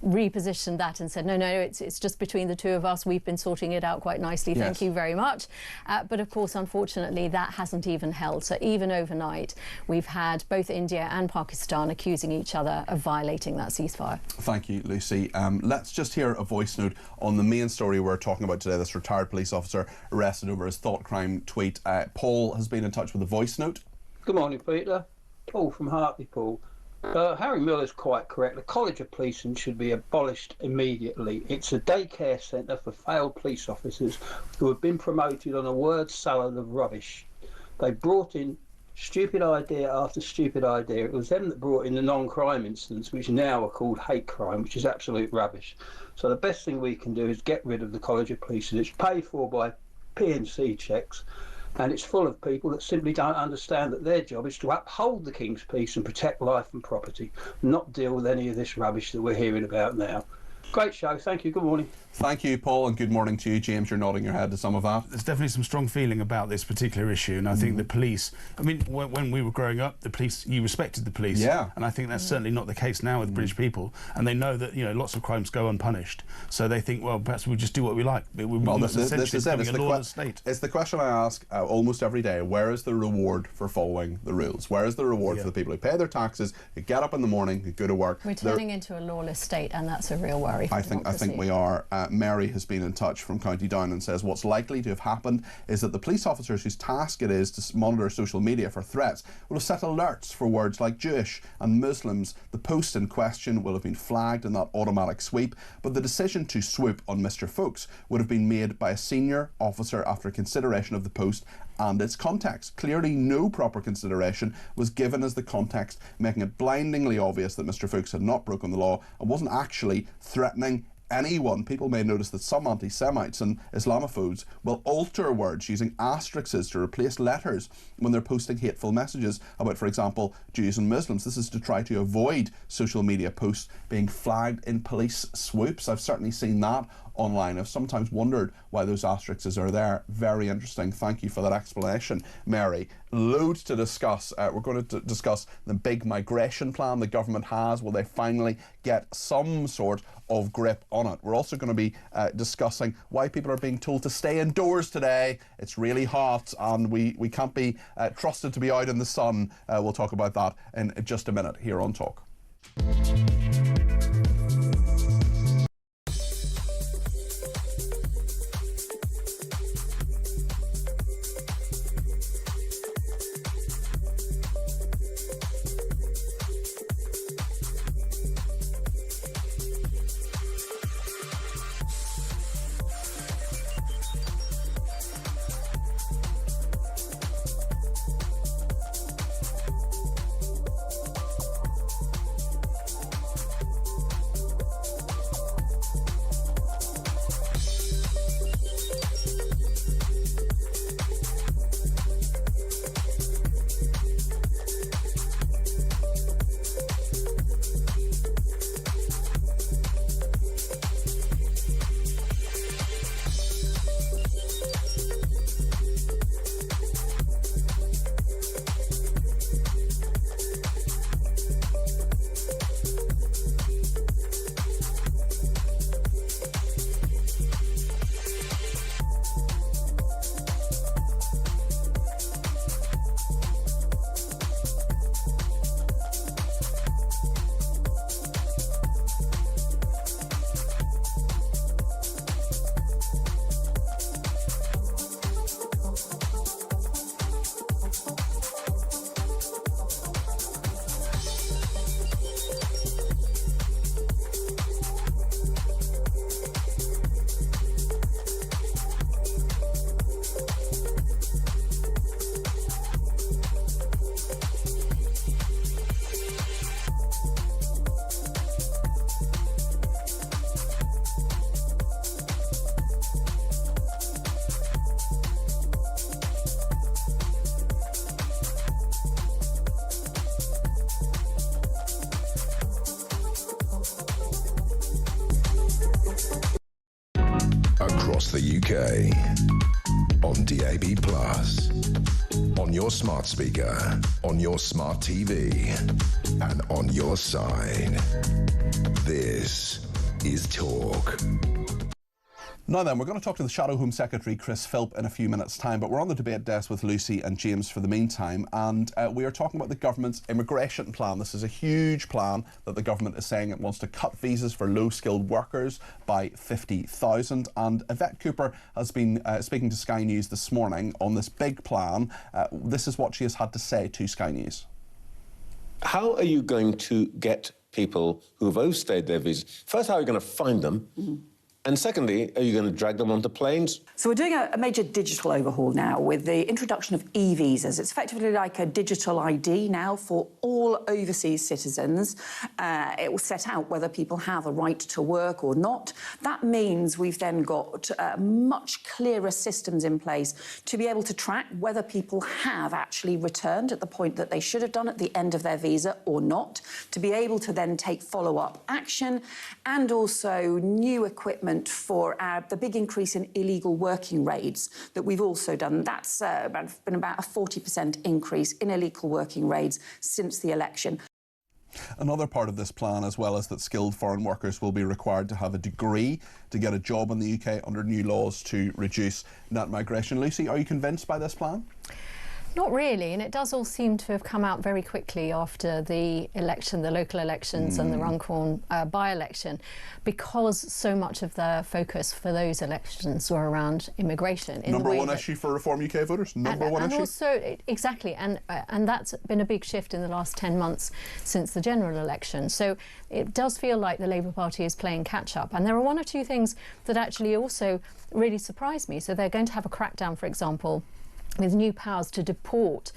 repositioned that and said, no, it's just between the two of us, we've been sorting it out quite nicely, thank you very much. But of course, unfortunately, that hasn't even held. So even overnight, we've had both India and Pakistan accusing each other of violating that ceasefire. Thank you, Lucy. Let's just hear a voice note on the main story we're talking about today, this retired police officer arrested over his thought crime tweet. Paul has been in touch with a voice note. Good morning, Peter. Paul from Hartlepool. Harry Miller's quite correct. The College of Policing should be abolished immediately. It's a daycare centre for failed police officers who have been promoted on a word salad of rubbish. They brought in stupid idea after stupid idea. It was them that brought in the non-crime incidents, which now are called hate crime, which is absolute rubbish. So the best thing we can do is get rid of the College of Policing. It's paid for by P&C checks, and it's full of people that simply don't understand that their job is to uphold the King's peace and protect life and property, not deal with any of this rubbish that we're hearing about now. Great show, thank you, good morning. Thank you, Paul, and good morning to you. James, you're nodding your head to some of that. There's definitely some strong feeling about this particular issue, and I think the police, I mean, when we were growing up, the police, you respected the police. Yeah. And I think that's certainly not the case now with British people, and they know that, lots of crimes go unpunished, so they think, well, perhaps we'll just do what we like. This is it. It's the question I ask almost every day. Where is the reward for following the rules? Where is the reward for the people who pay their taxes, who get up in the morning, who go to work? We're turning into a lawless state, and that's a real worry. I think we are. Mary has been in touch from County Down and says what's likely to have happened is that the police officers whose task it is to monitor social media for threats will have set alerts for words like Jewish and Muslims. The post in question will have been flagged in that automatic sweep, but the decision to swoop on Mr. Fuchs would have been made by a senior officer after consideration of the post and its context. Clearly no proper consideration was given as the context, making it blindingly obvious that Mr. Fuchs had not broken the law and wasn't actually threatening anyone. People may notice that some anti-Semites and Islamophobes will alter words using asterisks to replace letters when they're posting hateful messages about, for example, Jews and Muslims. This is to try to avoid social media posts being flagged in police swoops. I've certainly seen that online. I've sometimes wondered why those asterisks are there. Very interesting. Thank you for that explanation, Mary. Loads to discuss. We're going to discuss the big migration plan the government has. Will they finally get some sort of grip on it? We're also going to be discussing why people are being told to stay indoors today. It's really hot and we can't be trusted to be out in the sun. We'll talk about that in just a minute here on Talk. the UK. On DAB+, on your smart speaker, on your smart TV, and on your side. This is Talk. Now then, we're going to talk to the Shadow Home Secretary, Chris Philp, in a few minutes' time, but we're on the debate desk with Lucy and James for the meantime, and we are talking about the government's immigration plan. This is a huge plan that the government is saying it wants to cut visas for low-skilled workers by 50,000, and Yvette Cooper has been speaking to Sky News this morning on this big plan. This is what she has had to say to Sky News. How are you going to get people who have overstayed their visas? First, how are you going to find them? And secondly, are you going to drag them onto planes? So we're doing a major digital overhaul now with the introduction of e-visas. It's effectively like a digital ID now for all overseas citizens. It will set out whether people have a right to work or not. That means we've then got much clearer systems in place to be able to track whether people have actually returned at the point that they should have done at the end of their visa or not, to be able to then take follow-up action, and also new equipment for the big increase in illegal working raids that we've also done. That's been about a 40% increase in illegal working raids since the election. Another part of this plan as well is that skilled foreign workers will be required to have a degree to get a job in the UK under new laws to reduce net migration. Lucy, are you convinced by this plan? Not really, and it does all seem to have come out very quickly after the election, the local elections and the Runcorn by-election, because so much of the focus for those elections were around immigration. Number one issue for Reform UK voters? Number one issue? Also, exactly, and that's been a big shift in the last 10 months since the general election. So it does feel like the Labour Party is playing catch-up, and there are one or two things that actually also really surprised me. So they're going to have a crackdown, for example, with new powers to deport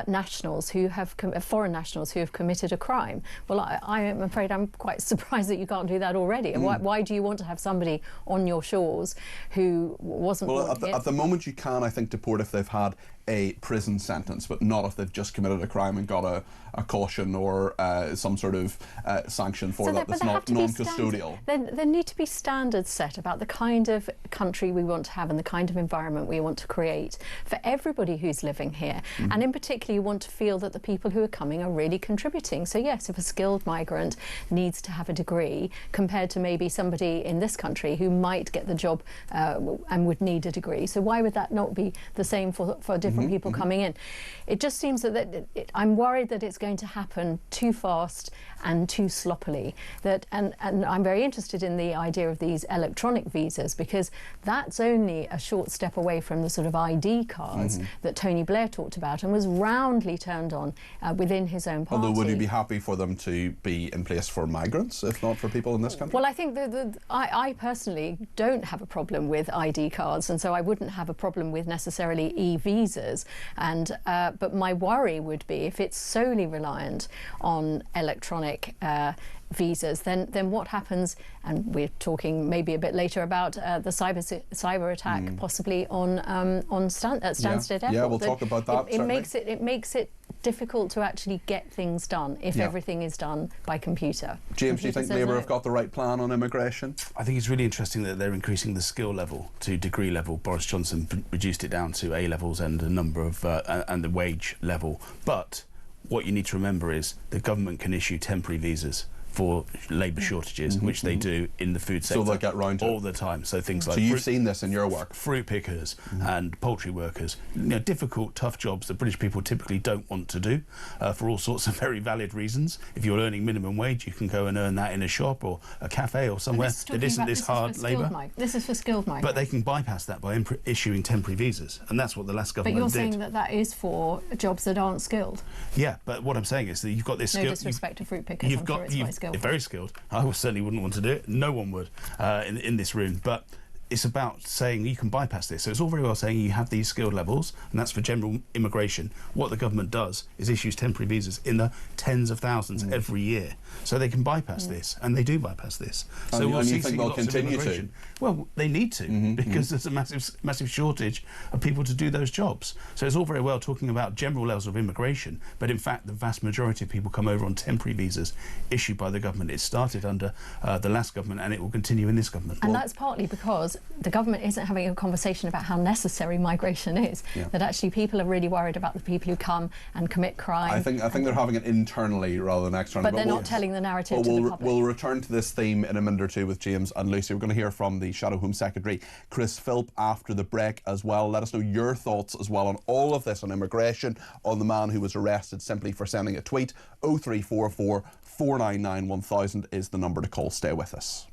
nationals who have foreign nationals who have committed a crime. Well, I am afraid I'm quite surprised that you can't do that already. And why do you want to have somebody on your shores who wasn't? Well, at the moment you can, I think, deport if they've had a prison sentence, but not if they've just committed a crime and got a caution or some sort of sanction for that that's not non-custodial. There need to be standards set about the kind of country we want to have and the kind of environment we want to create for everybody who's living here. And in particular, you want to feel that the people who are coming are really contributing. So yes, if a skilled migrant needs to have a degree compared to maybe somebody in this country who might get the job and would need a degree, so why would that not be the same for different people coming in? It just seems that I'm worried that it's going to happen too fast and too sloppily. And I'm very interested in the idea of these electronic visas, because that's only a short step away from the sort of ID cards that Tony Blair talked about and was roundly turned on within his own party. Although, would you be happy for them to be in place for migrants, if not for people in this country? Well, I think I personally don't have a problem with ID cards, and so I wouldn't have a problem with necessarily e-visas. But my worry would be if it's solely reliant on electronic visas, then what happens? And we're talking maybe a bit later about the cyber attack, possibly on Stansted Airport. Yeah, we'll talk about that. It makes it difficult to actually get things done if everything is done by computer. James, do you think Labour have got the right plan on immigration? I think it's really interesting that they're increasing the skill level to degree level. Boris Johnson reduced it down to A levels and a number of and the wage level. But what you need to remember is the government can issue temporary visas for labour shortages, which they do in the food sector. So they'll get round to all the time. So things like you've seen this in your work. Fruit pickers and poultry workers, difficult, tough jobs that British people typically don't want to do for all sorts of very valid reasons. If you're earning minimum wage, you can go and earn that in a shop or a cafe or somewhere that isn't this hard labour. This is for skilled migrants. But they can bypass that by issuing temporary visas, and that's what the last government did. But you're saying that is for jobs that aren't skilled? Yeah, but what I'm saying is that you've got this skill. No disrespect to fruit pickers, I'm sure it's quite skilled. Very skilled. I certainly wouldn't want to do it. No one would in this room. But it's about saying you can bypass this. So it's all very well saying you have these skilled levels, and that's for general immigration. What the government does is issues temporary visas in the tens of thousands every year. So they can bypass this, and they do bypass this. So we'll see they'll continue to? Well, they need to, because there's a massive shortage of people to do those jobs. So it's all very well talking about general levels of immigration, but in fact the vast majority of people come over on temporary visas issued by the government. It started under the last government, and it will continue in this government. And that's partly because the government isn't having a conversation about how necessary migration is. That actually people are really worried about the people who come and commit crime. I think they're having it internally rather than externally. But they're not telling the narrative to the public. We'll return to this theme in a minute or two with James and Lucy. We're going to hear from the Shadow Home Secretary, Chris Philp, after the break as well. Let us know your thoughts as well on all of this, on immigration, on the man who was arrested simply for sending a tweet. 0344 499 1000 is the number to call. Stay with us.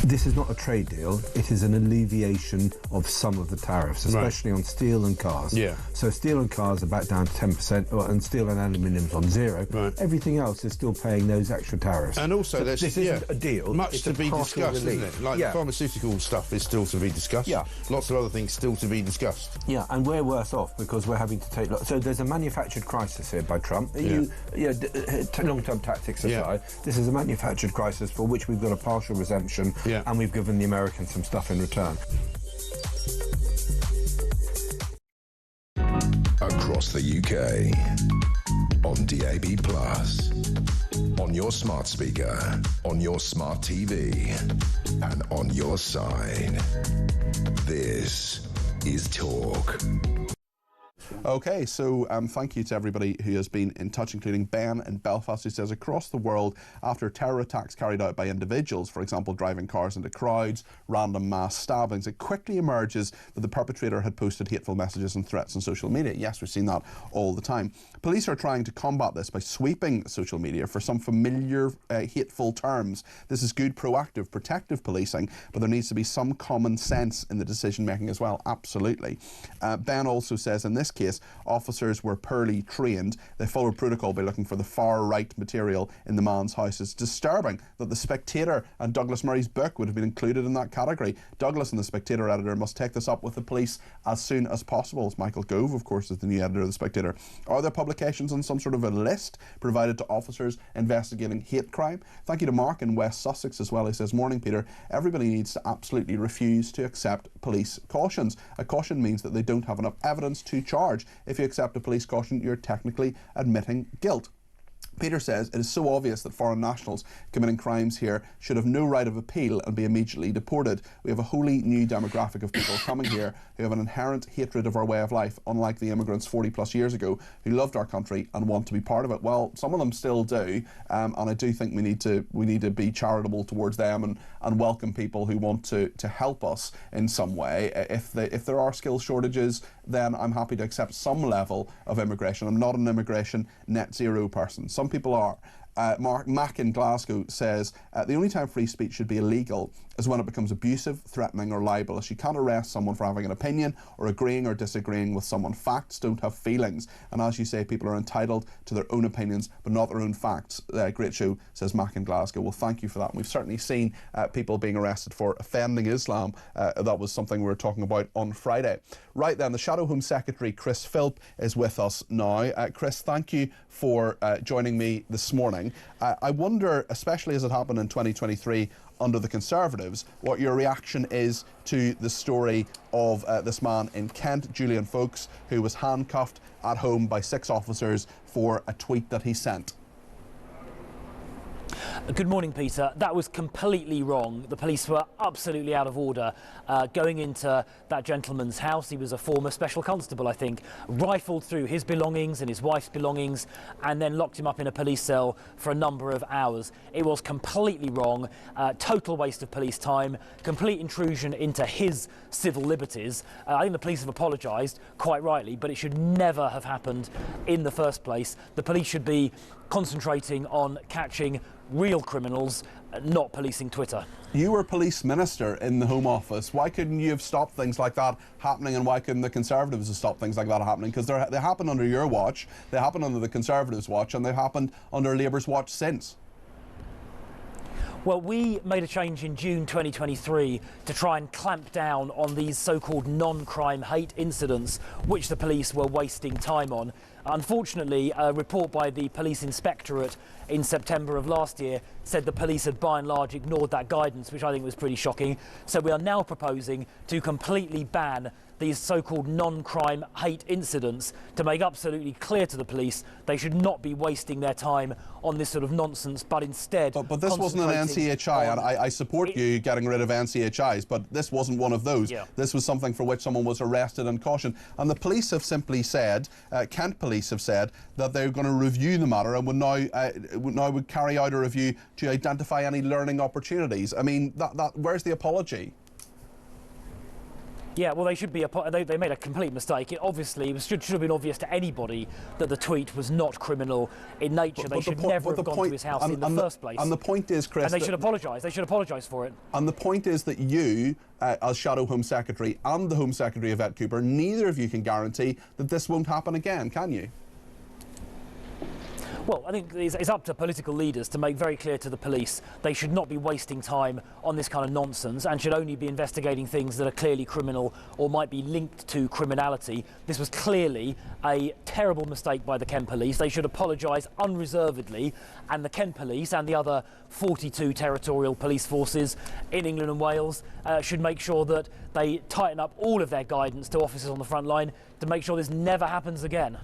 This is not a trade deal, it is an alleviation of some of the tariffs, especially on steel and cars. Yeah. So steel and cars are back down to 10%, and steel and aluminium's on 0. Right. Everything else is still paying those extra tariffs. And also, so this isn't a deal. Much it's to be partial discussed, relief. isn't it? Like the pharmaceutical stuff is still to be discussed. Yeah. Lots of other things still to be discussed. Yeah, and we're worse off because we're having to take... So there's a manufactured crisis here by Trump. Long-term tactics aside, this is a manufactured crisis for which we've got a partial exemption, and we've given the Americans some stuff in return. Across the UK, on DAB+, on your smart speaker, on your smart TV, and on your side. This is Talk. Okay, so thank you to everybody who has been in touch, including Ben in Belfast, who says across the world, after terror attacks carried out by individuals, for example, driving cars into crowds, random mass stabbings, it quickly emerges that the perpetrator had posted hateful messages and threats on social media. Yes, we've seen that all the time. Police are trying to combat this by sweeping social media for some familiar hateful terms. This is good, proactive, protective policing, but there needs to be some common sense in the decision making as well. Absolutely. Ben also says in this case, officers were poorly trained. They followed protocol by looking for the far right material in the man's house. It's disturbing that The Spectator and Douglas Murray's book would have been included in that category. Douglas and the Spectator editor must take this up with the police as soon as possible. As Michael Gove, of course, is the new editor of The Spectator. Are there publications on some sort of a list provided to officers investigating hate crime? Thank you to Mark in West Sussex as well. He says, morning Peter, everybody needs to absolutely refuse to accept police cautions. A caution means that they don't have enough evidence to charge. If you accept a police caution, you're technically admitting guilt. Peter says it is so obvious that foreign nationals committing crimes here should have no right of appeal and be immediately deported. We have a wholly new demographic of people coming here who have an inherent hatred of our way of life, unlike the immigrants 40 plus years ago who loved our country and want to be part of it. Well, some of them still do, and I do think we need to be charitable towards them and welcome people who want to help us in some way. If there are skill shortages, then I'm happy to accept some level of immigration. I'm not an immigration net zero person. Some people are. Mac in Glasgow says, the only time free speech should be illegal is when it becomes abusive, threatening or libelous. You can't arrest someone for having an opinion or agreeing or disagreeing with someone. Facts don't have feelings. And as you say, people are entitled to their own opinions, but not their own facts. Great show, says Mac in Glasgow. Well, thank you for that. And we've certainly seen people being arrested for offending Islam. That was something we were talking about on Friday. Right then, the Shadow Home Secretary, Chris Philp, is with us now. Chris, thank you for joining me this morning. I wonder, especially as it happened in 2023 under the Conservatives, what your reaction is to the story of this man in Kent, Julian Folkes, who was handcuffed at home by 6 officers for a tweet that he sent. Good morning, Peter. That was completely wrong. The police were absolutely out of order going into that gentleman's house. He was a former special constable, I think, rifled through his belongings and his wife's belongings and then locked him up in a police cell for a number of hours. It was completely wrong, total waste of police time, complete intrusion into his civil liberties. I think the police have apologised, quite rightly, but it should never have happened in the first place. The police should be concentrating on catching real criminals, not policing Twitter. You were police minister in the Home Office. Why couldn't you have stopped things like that happening, and why couldn't the Conservatives have stopped things like that happening? Because they happened under your watch, they happened under the Conservatives' watch, and they've happened under Labour's watch since. Well, we made a change in June 2023 to try and clamp down on these so-called non-crime hate incidents, which the police were wasting time on. Unfortunately, a report by the Police Inspectorate in September of last year said the police had by and large ignored that guidance, which I think was pretty shocking. So we are now proposing to completely ban these so-called non-crime hate incidents, to make absolutely clear to the police they should not be wasting their time on this sort of nonsense, but instead... But this wasn't an NCHI, and I support you getting rid of NCHIs, but this wasn't one of those. Yeah. This was something for which someone was arrested and cautioned. And the police have simply said, Kent police have said, that they're going to review the matter and would carry out a review to identify any learning opportunities. I mean, where's the apology? Yeah, well, they should be. They made a complete mistake. It obviously should have been obvious to anybody that the tweet was not criminal in nature. They should never have gone to his house in the first place. And the point is, Chris, and they should apologise. They should apologise for it. And the point is that you, as Shadow Home Secretary and the Home Secretary Yvette Cooper, neither of you can guarantee that this won't happen again, can you? Well, I think it's up to political leaders to make very clear to the police they should not be wasting time on this kind of nonsense and should only be investigating things that are clearly criminal or might be linked to criminality. This was clearly a terrible mistake by the Kent police. They should apologise unreservedly, and the Kent police and the other 42 territorial police forces in England and Wales should make sure that they tighten up all of their guidance to officers on the front line to make sure this never happens again.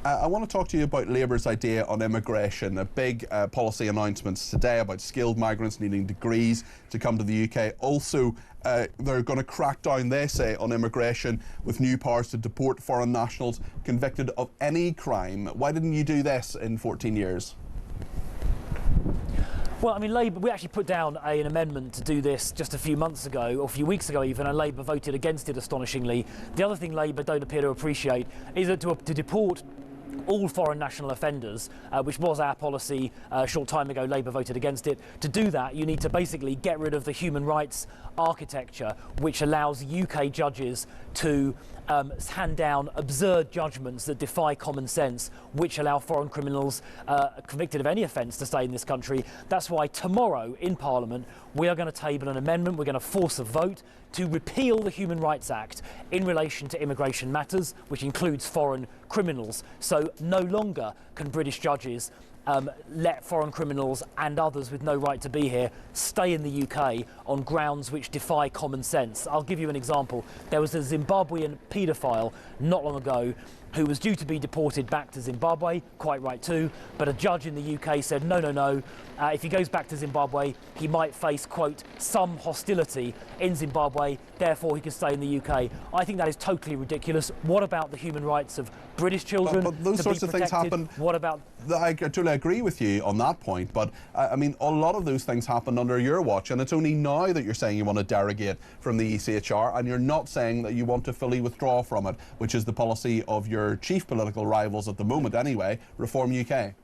I want to talk to you about Labour's idea on immigration. A big policy announcements today about skilled migrants needing degrees to come to the UK. Also, they're going to crack down, they say, on immigration with new powers to deport foreign nationals convicted of any crime. Why didn't you do this in 14 years? Well, I mean, Labour, we actually put down an amendment to do this just a few months ago, or a few weeks ago even, and Labour voted against it, astonishingly. The other thing Labour don't appear to appreciate is that to deport all foreign national offenders, which was our policy a short time ago, Labour voted against it. To do that, you need to basically get rid of the human rights architecture, which allows UK judges to hand down absurd judgments that defy common sense, which allow foreign criminals convicted of any offence to stay in this country. That's why tomorrow in Parliament we are going to table an amendment, we're going to force a vote to repeal the Human Rights Act in relation to immigration matters, which includes foreign criminals. So no longer can British judges let foreign criminals and others with no right to be here stay in the UK on grounds which defy common sense. I'll give you an example. There was a Zimbabwean paedophile not long ago who was due to be deported back to Zimbabwe, quite right too, but a judge in the UK said no, if he goes back to Zimbabwe he might face, quote, some hostility in Zimbabwe, therefore he can stay in the UK. I think that is totally ridiculous. What about the human rights of British children? But those sorts of things happen. What about... I totally agree with you on that point, but I mean, a lot of those things happened under your watch, and it's only now that you're saying you want to derogate from the ECHR, and you're not saying that you want to fully withdraw from it, which is the policy of your chief political rivals at the moment anyway, Reform UK.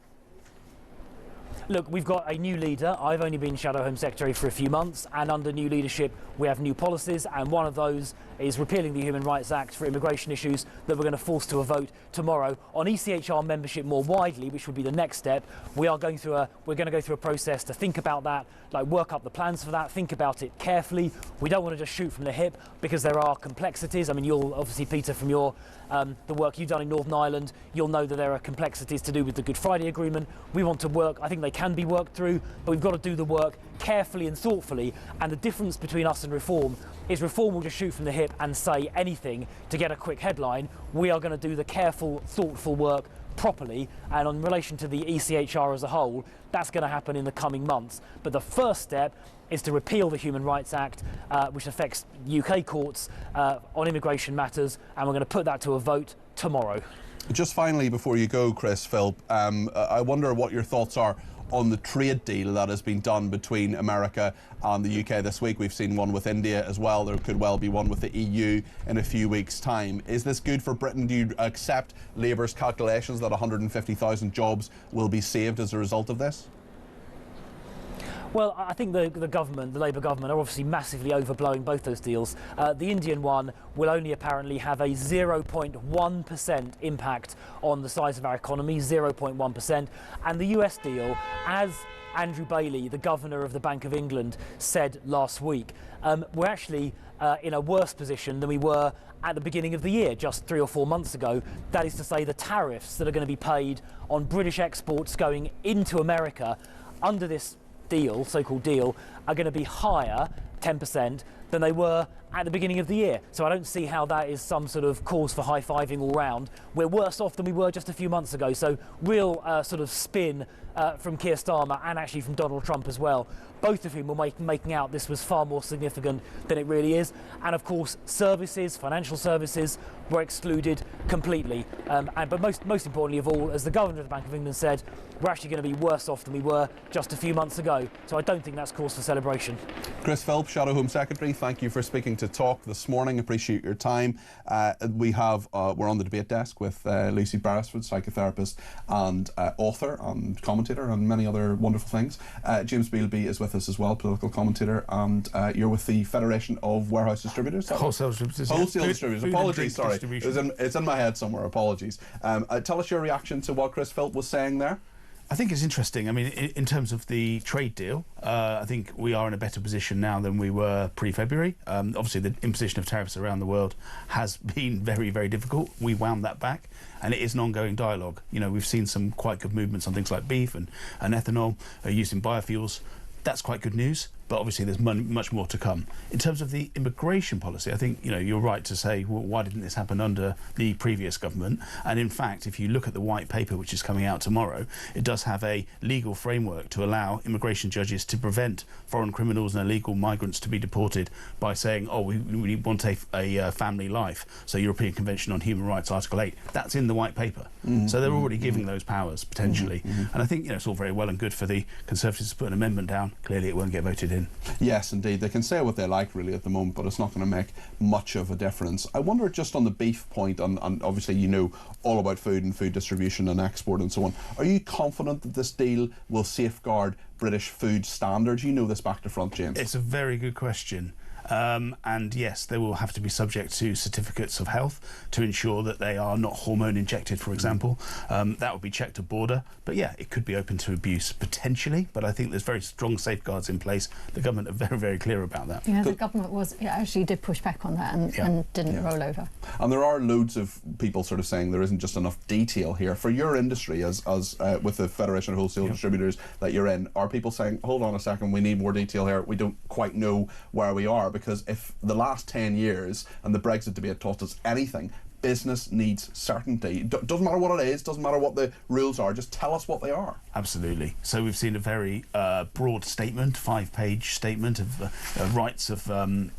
Look, we've got a new leader. I've only been Shadow Home Secretary for a few months, and under new leadership we have new policies, and one of those is repealing the Human Rights Act for immigration issues that we're going to force to a vote tomorrow. On ECHR membership more widely, which would be the next step, we're going to go through a process to think about that, like work up the plans for that, think about it carefully. We don't want to just shoot from the hip because there are complexities. I mean, you'll obviously, Peter, from your the work you've done in Northern Ireland, you'll know that there are complexities to do with the Good Friday Agreement. We want to work, I think they can be worked through, but we've got to do the work carefully and thoughtfully. And the difference between us and Reform is Reform will just shoot from the hip and say anything to get a quick headline. We are going to do the careful, thoughtful work properly, and in relation to the ECHR as a whole, that's going to happen in the coming months. But the first step is to repeal the Human Rights Act, which affects UK courts on immigration matters, and we're going to put that to a vote tomorrow. Just finally, before you go, Chris Philp, I wonder what your thoughts are on the trade deal that has been done between America and the UK this week. We've seen one with India as well. There could well be one with the EU in a few weeks' time. Is this good for Britain? Do you accept Labour's calculations that 150,000 jobs will be saved as a result of this? Well, I think the government, the Labour government, are obviously massively overblowing both those deals. The Indian one will only apparently have a 0.1% impact on the size of our economy, 0.1%. And the US deal, as Andrew Bailey, the governor of the Bank of England, said last week, we're actually in a worse position than we were at the beginning of the year, just 3 or 4 months ago. That is to say, the tariffs that are going to be paid on British exports going into America under this deal, so-called deal, are going to be higher, 10%, than they were at the beginning of the year. So I don't see how that is some sort of cause for high-fiving all round. We're worse off than we were just a few months ago. So real sort of spin from Keir Starmer and actually from Donald Trump as well, both of whom were making out this was far more significant than it really is. And of course, services, financial services, were excluded completely. But most importantly of all, as the governor of the Bank of England said, we're actually going to be worse off than we were just a few months ago. So I don't think that's cause for celebration. Chris Philp, Shadow Home Secretary, thank you for speaking to Talk this morning. Appreciate your time. We're on the debate desk with Lucy Beresford, psychotherapist and author and commentator and many other wonderful things. James Bealby is with us as well, political commentator, and you're with the Federation of Warehouse Distributors. Wholesale distributors. Wholesale distributors. Apologies, sorry. Distribution. It's in my head somewhere. Apologies. Tell us your reaction to what Chris Philp was saying there. I think it's interesting. I mean, in terms of the trade deal, I think we are in a better position now than we were pre-February. Obviously, the imposition of tariffs around the world has been very, very difficult. We wound that back, and it is an ongoing dialogue. You know, we've seen some quite good movements on things like beef and ethanol used in biofuels. That's quite good news, but obviously there's much more to come. In terms of the immigration policy, I think, you know, you're right to say, well, why didn't this happen under the previous government? And in fact, if you look at the white paper, which is coming out tomorrow, it does have a legal framework to allow immigration judges to prevent foreign criminals and illegal migrants to be deported by saying, oh, we want a family life. So European Convention on Human Rights, Article 8, that's in the white paper. So they're already giving those powers, potentially. And I think, you know, it's all very well and good for the Conservatives to put an amendment down. Clearly it won't get voted in. Yes, indeed. They can say what they like, really, at the moment, but it's not going to make much of a difference. I wonder, just on the beef point, and obviously you know all about food and food distribution and export and so on, are you confident that this deal will safeguard British food standards? You know this back to front, James. It's a very good question. And yes, they will have to be subject to certificates of health to ensure that they are not hormone injected, for example. That will be checked at border. But yeah, it could be open to abuse potentially, but I think there's very strong safeguards in place. The government are very, very clear about that. Yeah, the government actually did push back on that and didn't roll over. And there are loads of people sort of saying there isn't just enough detail here. For your industry, as with the Federation of Wholesale Distributors that you're in, are people saying, hold on a second, we need more detail here, we don't quite know where we are? Because if the last 10 years and the Brexit debate taught us anything, business needs certainty. Doesn't matter what it is, doesn't matter what the rules are, just tell us what they are. Absolutely. So we've seen a very broad statement, 5-page statement of rights of the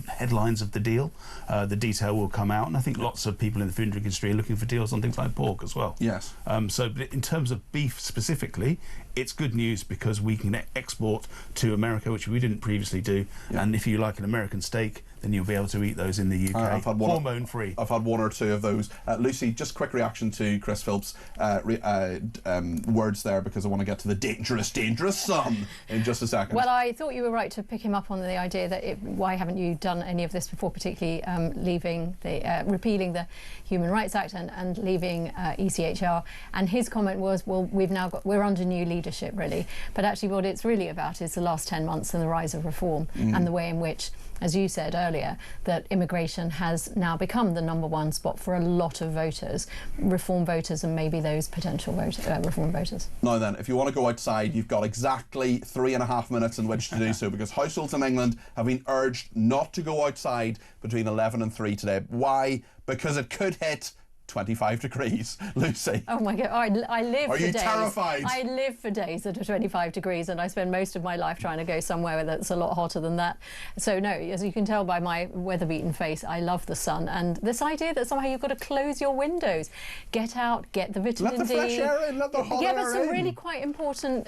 headlines of the deal. The detail will come out, and I think lots of people in the food and drink industry are looking for deals on things like pork as well. Yes. So in terms of beef specifically, it's good news because we can export to America, which we didn't previously do. And if you like an American steak, then you'll be able to eat those in the UK. I've had hormone-free. I've had one or two of those. Lucy, just quick reaction to Chris Philp's words there, because I want to get to the dangerous sun in just a second. Well, I thought you were right to pick him up on the idea that why haven't you done any of this before, particularly repealing the Human Rights Act and leaving ECHR. And his comment was, well, we're under new leadership, really. But actually what it's really about is the last 10 months and the rise of reform and the way in which, as you said earlier, that immigration has now become the #1 spot for a lot of voters, reform voters and maybe those potential reform voters. Now then, if you want to go outside, you've got exactly 3.5 minutes in which to do so, because households in England have been urged not to go outside between 11 and 3 today. Why? Because it could hit 25 degrees. Lucy. Oh my God, I live for days. Are you terrified? I live for days that are 25 degrees, and I spend most of my life trying to go somewhere that's a lot hotter than that. So no, as you can tell by my weather-beaten face, I love the sun. And this idea that somehow you've got to close your windows, get out, get the vitamin D. Let the fresh air in, let the hot air in. Yeah, but some really quite important,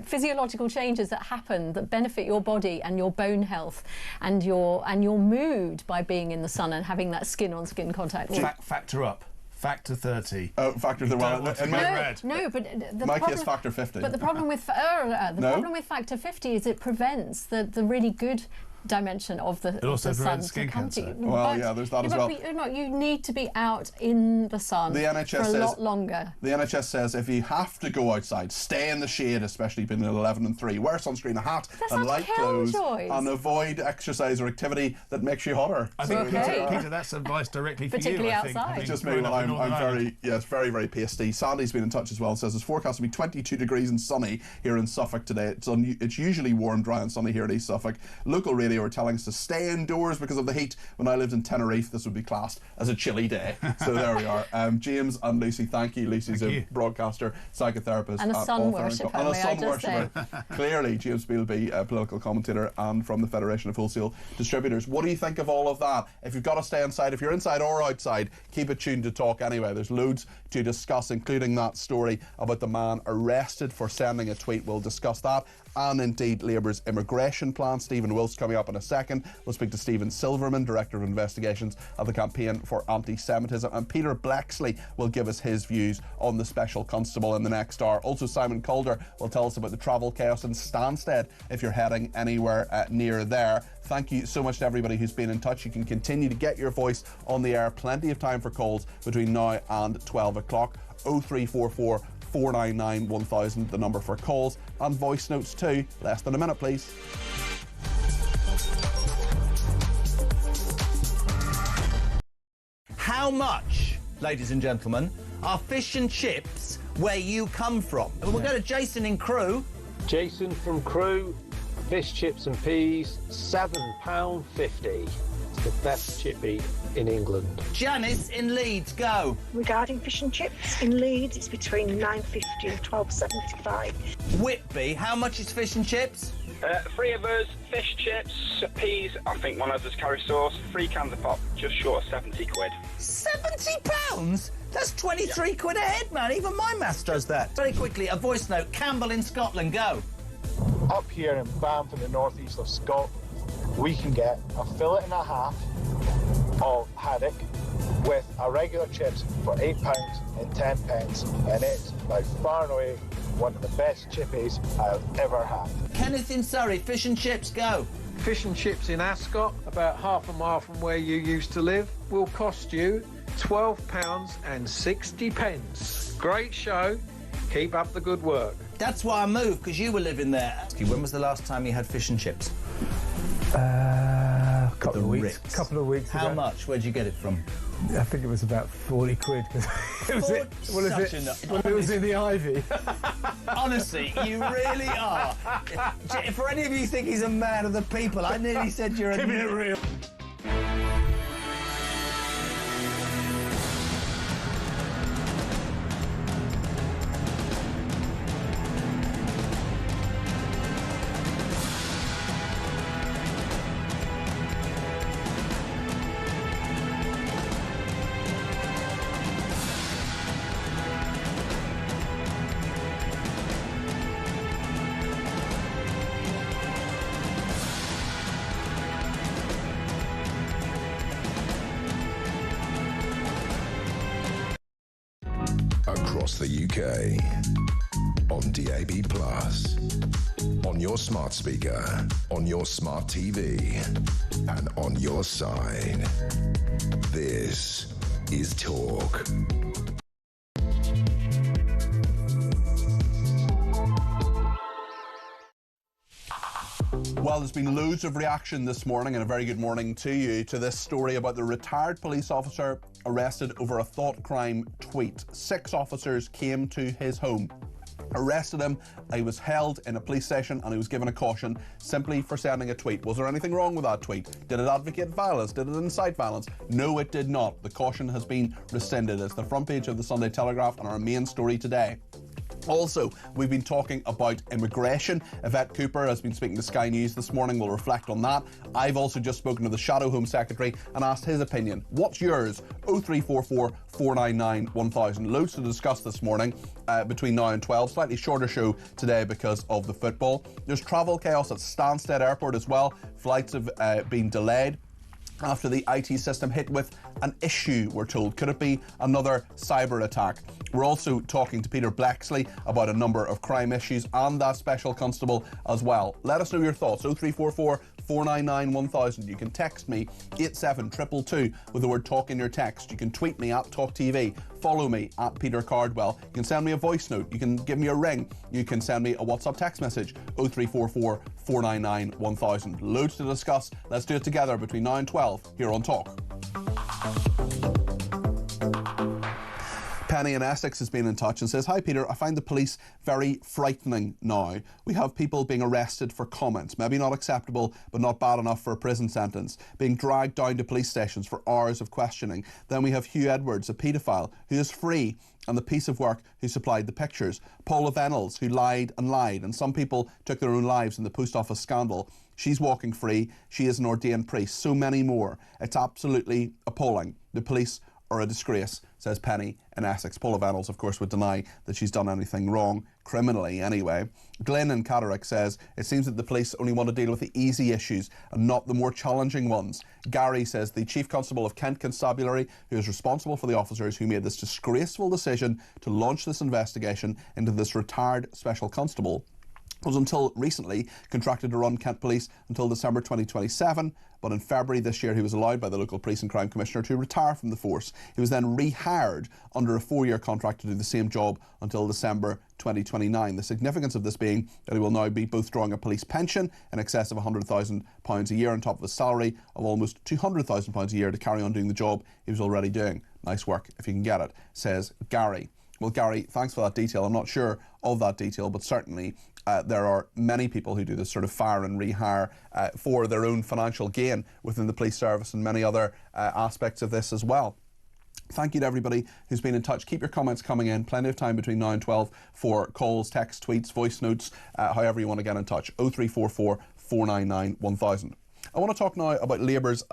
physiological changes that happen that benefit your body and your bone health and your mood by being in the sun and having that skin-on-skin contact. Factor up. Factor 30. Oh, factor the one. No, but the Mikey problem is factor 50. But the problem with problem with factor 50 is it prevents the really good dimension of the It also prevents sun skin cancer. Well, yeah, there's that as well. You need to be out in the sun for a lot longer. The NHS says if you have to go outside, stay in the shade, especially between 11 and 3. Wear sunscreen, a hat, and light clothes, and avoid exercise or activity that makes you hotter. I think, Peter, that's advice directly for particularly you. Outside. It's just me. Well, I'm very, very pasty. Sandy's been in touch as well. Says it's forecast to be 22 degrees and sunny here in Suffolk today. It's usually warm, dry, and sunny here in East Suffolk. Local radio are telling us to stay indoors because of the heat. When I lived in Tenerife, this would be classed as a chilly day. So there we are. James and Lucy, thank you. Lucy's a broadcaster, psychotherapist, and a sun worshipper. And a sun worshipper. Clearly, James Bealby, a political commentator and from the Federation of Wholesale Distributors. What do you think of all of that? If you've got to stay inside, if you're inside or outside, keep it tuned to Talk anyway. There's loads to discuss, including that story about the man arrested for sending a tweet. We'll discuss that. And indeed Labour's immigration plan. Stephen Wilkes coming up in a second. We'll speak to Stephen Silverman, Director of Investigations of the Campaign for Anti-Semitism, and Peter Blexley will give us his views on the Special Constable in the next hour. Also Simon Calder will tell us about the travel chaos in Stansted if you're heading anywhere near there. Thank you so much to everybody who's been in touch. You can continue to get your voice on the air. Plenty of time for calls between now and 12 o'clock. 0344 499 1000, the number for calls, and voice notes too. Less than a minute, please. How much, ladies and gentlemen, are fish and chips where you come from? We'll go to Jason in Crewe. Jason from Crewe, fish, chips and peas, £7.50. It's the best chippy in England. Janice in Leeds, go. Regarding fish and chips in Leeds, it's between £9.50 and £12.75. Whitby, how much is fish and chips? 3 of us, fish, chips, peas, I think one of us curry sauce, 3 cans of pop, just short of 70 quid. £70? That's 23 quid a head, man. Even my maths does that. Very quickly, a voice note. Campbell in Scotland, go. Up here in Banff in the northeast of Scotland, we can get a fillet and a half of haddock with a regular chips for £8 and 10 pence, and it's by far and away one of the best chippies I've ever had. Kenneth in Surrey, fish and chips, go. Fish and chips in Ascot, about half a mile from where you used to live, will cost you £12.60. Great show. Keep up the good work. That's why I moved, because you were living there. When was the last time you had fish and chips? Couple of weeks ago. How much? Where'd you get it from? I think it was about 40 quid. It was in the Ivy. Honestly, you really are. For any of you who think he's a man of the people, I nearly said you're a... Keeping it real. across the UK. On DAB+, on your smart speaker, on your smart TV, and on your side. This is Talk. Well, there's been loads of reaction this morning, and a very good morning to you, to this story about the retired police officer arrested over a thought crime tweet. 6 officers came to his home, arrested him. He was held in a police station and he was given a caution simply for sending a tweet. Was there anything wrong with that tweet? Did it advocate violence? Did it incite violence? No, it did not. The caution has been rescinded. It's the front page of the Sunday Telegraph and our main story today. Also, we've been talking about immigration. Yvette Cooper has been speaking to Sky News this morning. We'll reflect on that. I've also just spoken to the Shadow Home Secretary and asked his opinion. What's yours? 0344 499 1000. Loads to discuss this morning between now and 12. Slightly shorter show today because of the football. There's travel chaos at Stansted Airport as well. Flights have been delayed after the IT system hit with an issue, we're told. Could it be another cyber attack? We're also talking to Peter Blexley about a number of crime issues and that special constable as well. Let us know your thoughts. 0344 499 1000. You can text me 87222 with the word talk in your text. You can tweet me at talkTV. Follow me at Peter Cardwell. You can send me a voice note. You can give me a ring. You can send me a WhatsApp text message 0344 499 1000. Loads to discuss. Let's do it together between 9 and 12 here on Talk. Penny in Essex has been in touch and says, "Hi Peter, I find the police very frightening now. We have people being arrested for comments, maybe not acceptable, but not bad enough for a prison sentence, being dragged down to police stations for hours of questioning. Then we have Hugh Edwards, a paedophile, who is free, and the piece of work who supplied the pictures. Paula Venables, who lied, and some people took their own lives in the post office scandal. She's walking free. She is an ordained priest. So many more. It's absolutely appalling. The police are a disgrace," says Penny in Essex. Paula Venables, of course, would deny that she's done anything wrong, criminally anyway. Glenn in Catterick says, "It seems that the police only want to deal with the easy issues and not the more challenging ones." Gary says, "The Chief Constable of Kent Constabulary, who is responsible for the officers who made this disgraceful decision to launch this investigation into this retired special constable, was until recently contracted to run Kent Police until December 2027, but in February this year he was allowed by the local Police and Crime Commissioner to retire from the force. He was then rehired under a 4-year contract to do the same job until December 2029. The significance of this being that he will now be both drawing a police pension in excess of £100,000 a year on top of a salary of almost £200,000 a year to carry on doing the job he was already doing. Nice work if you can get it," says Gary. Well, Gary, thanks for that detail. I'm not sure of that detail, but certainly there are many people who do this sort of fire and rehire for their own financial gain within the police service, and many other aspects of this as well. Thank you to everybody who's been in touch. Keep your comments coming in. Plenty of time between now and 12 for calls, texts, tweets, voice notes, however you want to get in touch. 0344 499 1000. I want to talk now about Labour's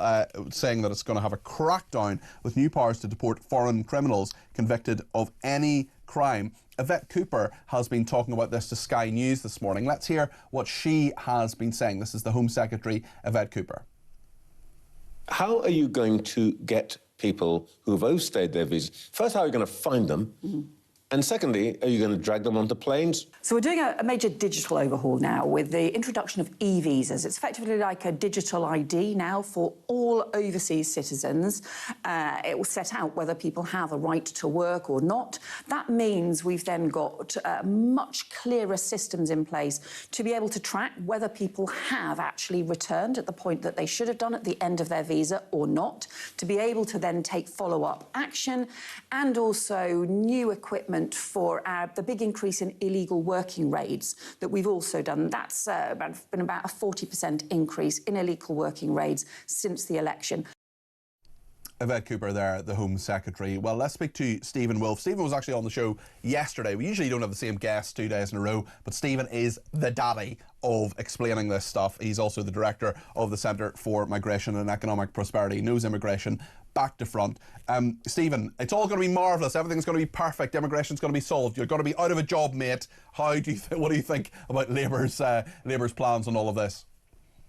saying that it's going to have a crackdown with new powers to deport foreign criminals convicted of any crime. Yvette Cooper has been talking about this to Sky News this morning. Let's hear what she has been saying. This is the Home Secretary, Yvette Cooper. How are you going to get people who've overstayed their visas? First, how are you going to find them? And secondly, are you going to drag them onto planes? So we're doing a major digital overhaul now with the introduction of e-visas. It's effectively like a digital ID now for all overseas citizens. It will set out whether people have a right to work or not. That means we've then got much clearer systems in place to be able to track whether people have actually returned at the point that they should have done at the end of their visa or not, to be able to then take follow-up action, and also new equipment for the big increase in illegal working raids that we've also done. That's been about a 40% increase in illegal working raids since the election. Yvette Cooper there, the Home Secretary. Well, let's speak to Stephen Wolfe. Stephen was actually on the show yesterday. We usually don't have the same guest 2 days in a row, but Stephen is the daddy of explaining this stuff. He's also the director of the Centre for Migration and Economic Prosperity. He knows immigration back to front. Stephen, it's all going to be marvellous. Everything's going to be perfect. Immigration's going to be solved. You're going to be out of a job, mate. What do you think about Labour's plans on all of this?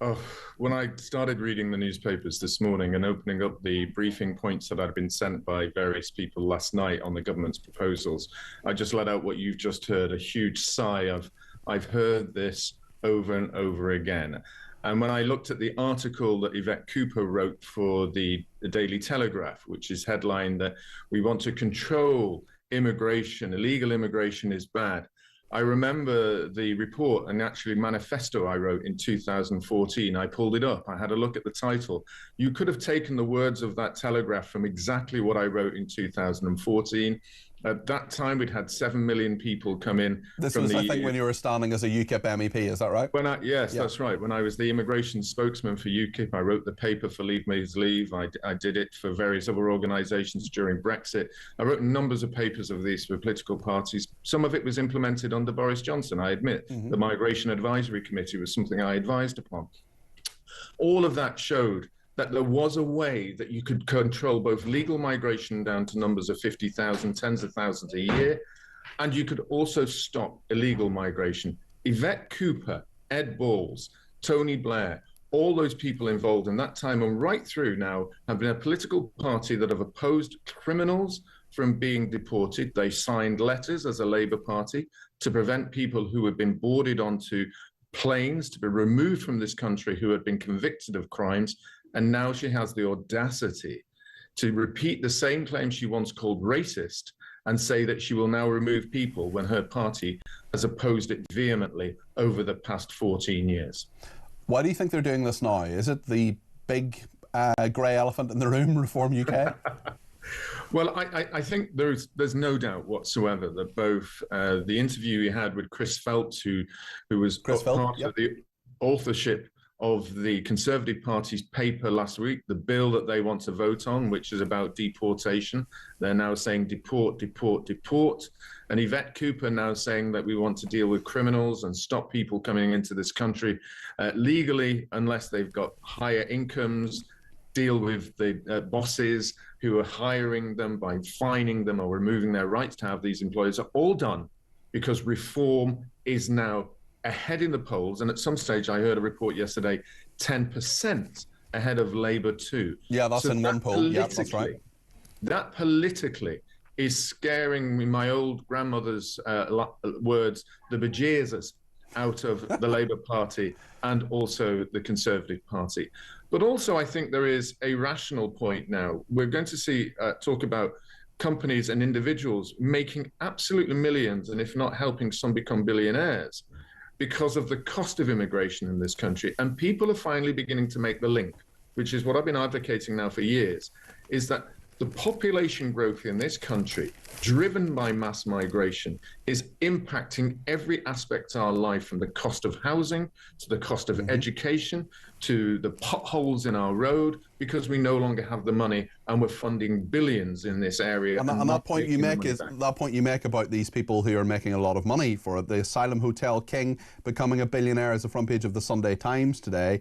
Oh, when I started reading the newspapers this morning and opening up the briefing points that had been sent by various people last night on the government's proposals, I just let out what you've just heard, a huge sigh of, I've heard this over and over again. And when I looked at the article that Yvette Cooper wrote for the Daily Telegraph, which is headlined that we want to control immigration, illegal immigration is bad. I remember the report and actually manifesto I wrote in 2014. I pulled it up. I had a look at the title. You could have taken the words of that Telegraph from exactly what I wrote in 2014. At that time, we'd had 7 million people come in. This was, I think, when you were standing as a UKIP MEP, is that right? Yes, that's right. When I was the immigration spokesman for UKIP, I wrote the paper for Leave Means Leave. I did it for various other organisations during Brexit. I wrote numbers of papers of these for political parties. Some of it was implemented under Boris Johnson, I admit. The Migration Advisory Committee was something I advised upon. All of that showed that there was a way that you could control both legal migration down to numbers of 50,000, tens of thousands a year, and you could also stop illegal migration. Yvette Cooper, Ed Balls, Tony Blair, all those people involved in that time and right through now have been a political party that have opposed criminals from being deported. They signed letters as a Labour Party to prevent people who had been boarded onto planes to be removed from this country who had been convicted of crimes. And now she has the audacity to repeat the same claim she once called racist and say that she will now remove people when her party has opposed it vehemently over the past 14 years. Why do you think they're doing this now? Is it the big grey elephant in the room, Reform UK? Well, I think there's no doubt whatsoever that both the interview we had with Chris Philp, who was part of the authorship of the Conservative Party's paper last week, the bill that they want to vote on, which is about deportation. They're now saying deport, deport, deport. And Yvette Cooper now saying that we want to deal with criminals and stop people coming into this country legally unless they've got higher incomes, deal with the bosses who are hiring them by fining them or removing their rights to have these employers, are all done because reform is now ahead in the polls, and at some stage I heard a report yesterday, 10% ahead of Labour too. Yeah, that's in one poll. Yeah, that's right. That politically is scaring me, my old grandmother's words, the bejesus out of the Labour Party and also the Conservative Party. But also I think there is a rational point now. We're going to see talk about companies and individuals making absolutely millions, and if not helping some become billionaires, because of the cost of immigration in this country. And people are finally beginning to make the link, which is what I've been advocating now for years, is that the population growth in this country, driven by mass migration, is impacting every aspect of our life, from the cost of housing to the cost of education to the potholes in our road, because we no longer have the money and we're funding billions in this area. And that point you make is that point you make about these people who are making a lot of money for it. The asylum hotel king becoming a billionaire is the front page of the Sunday Times today.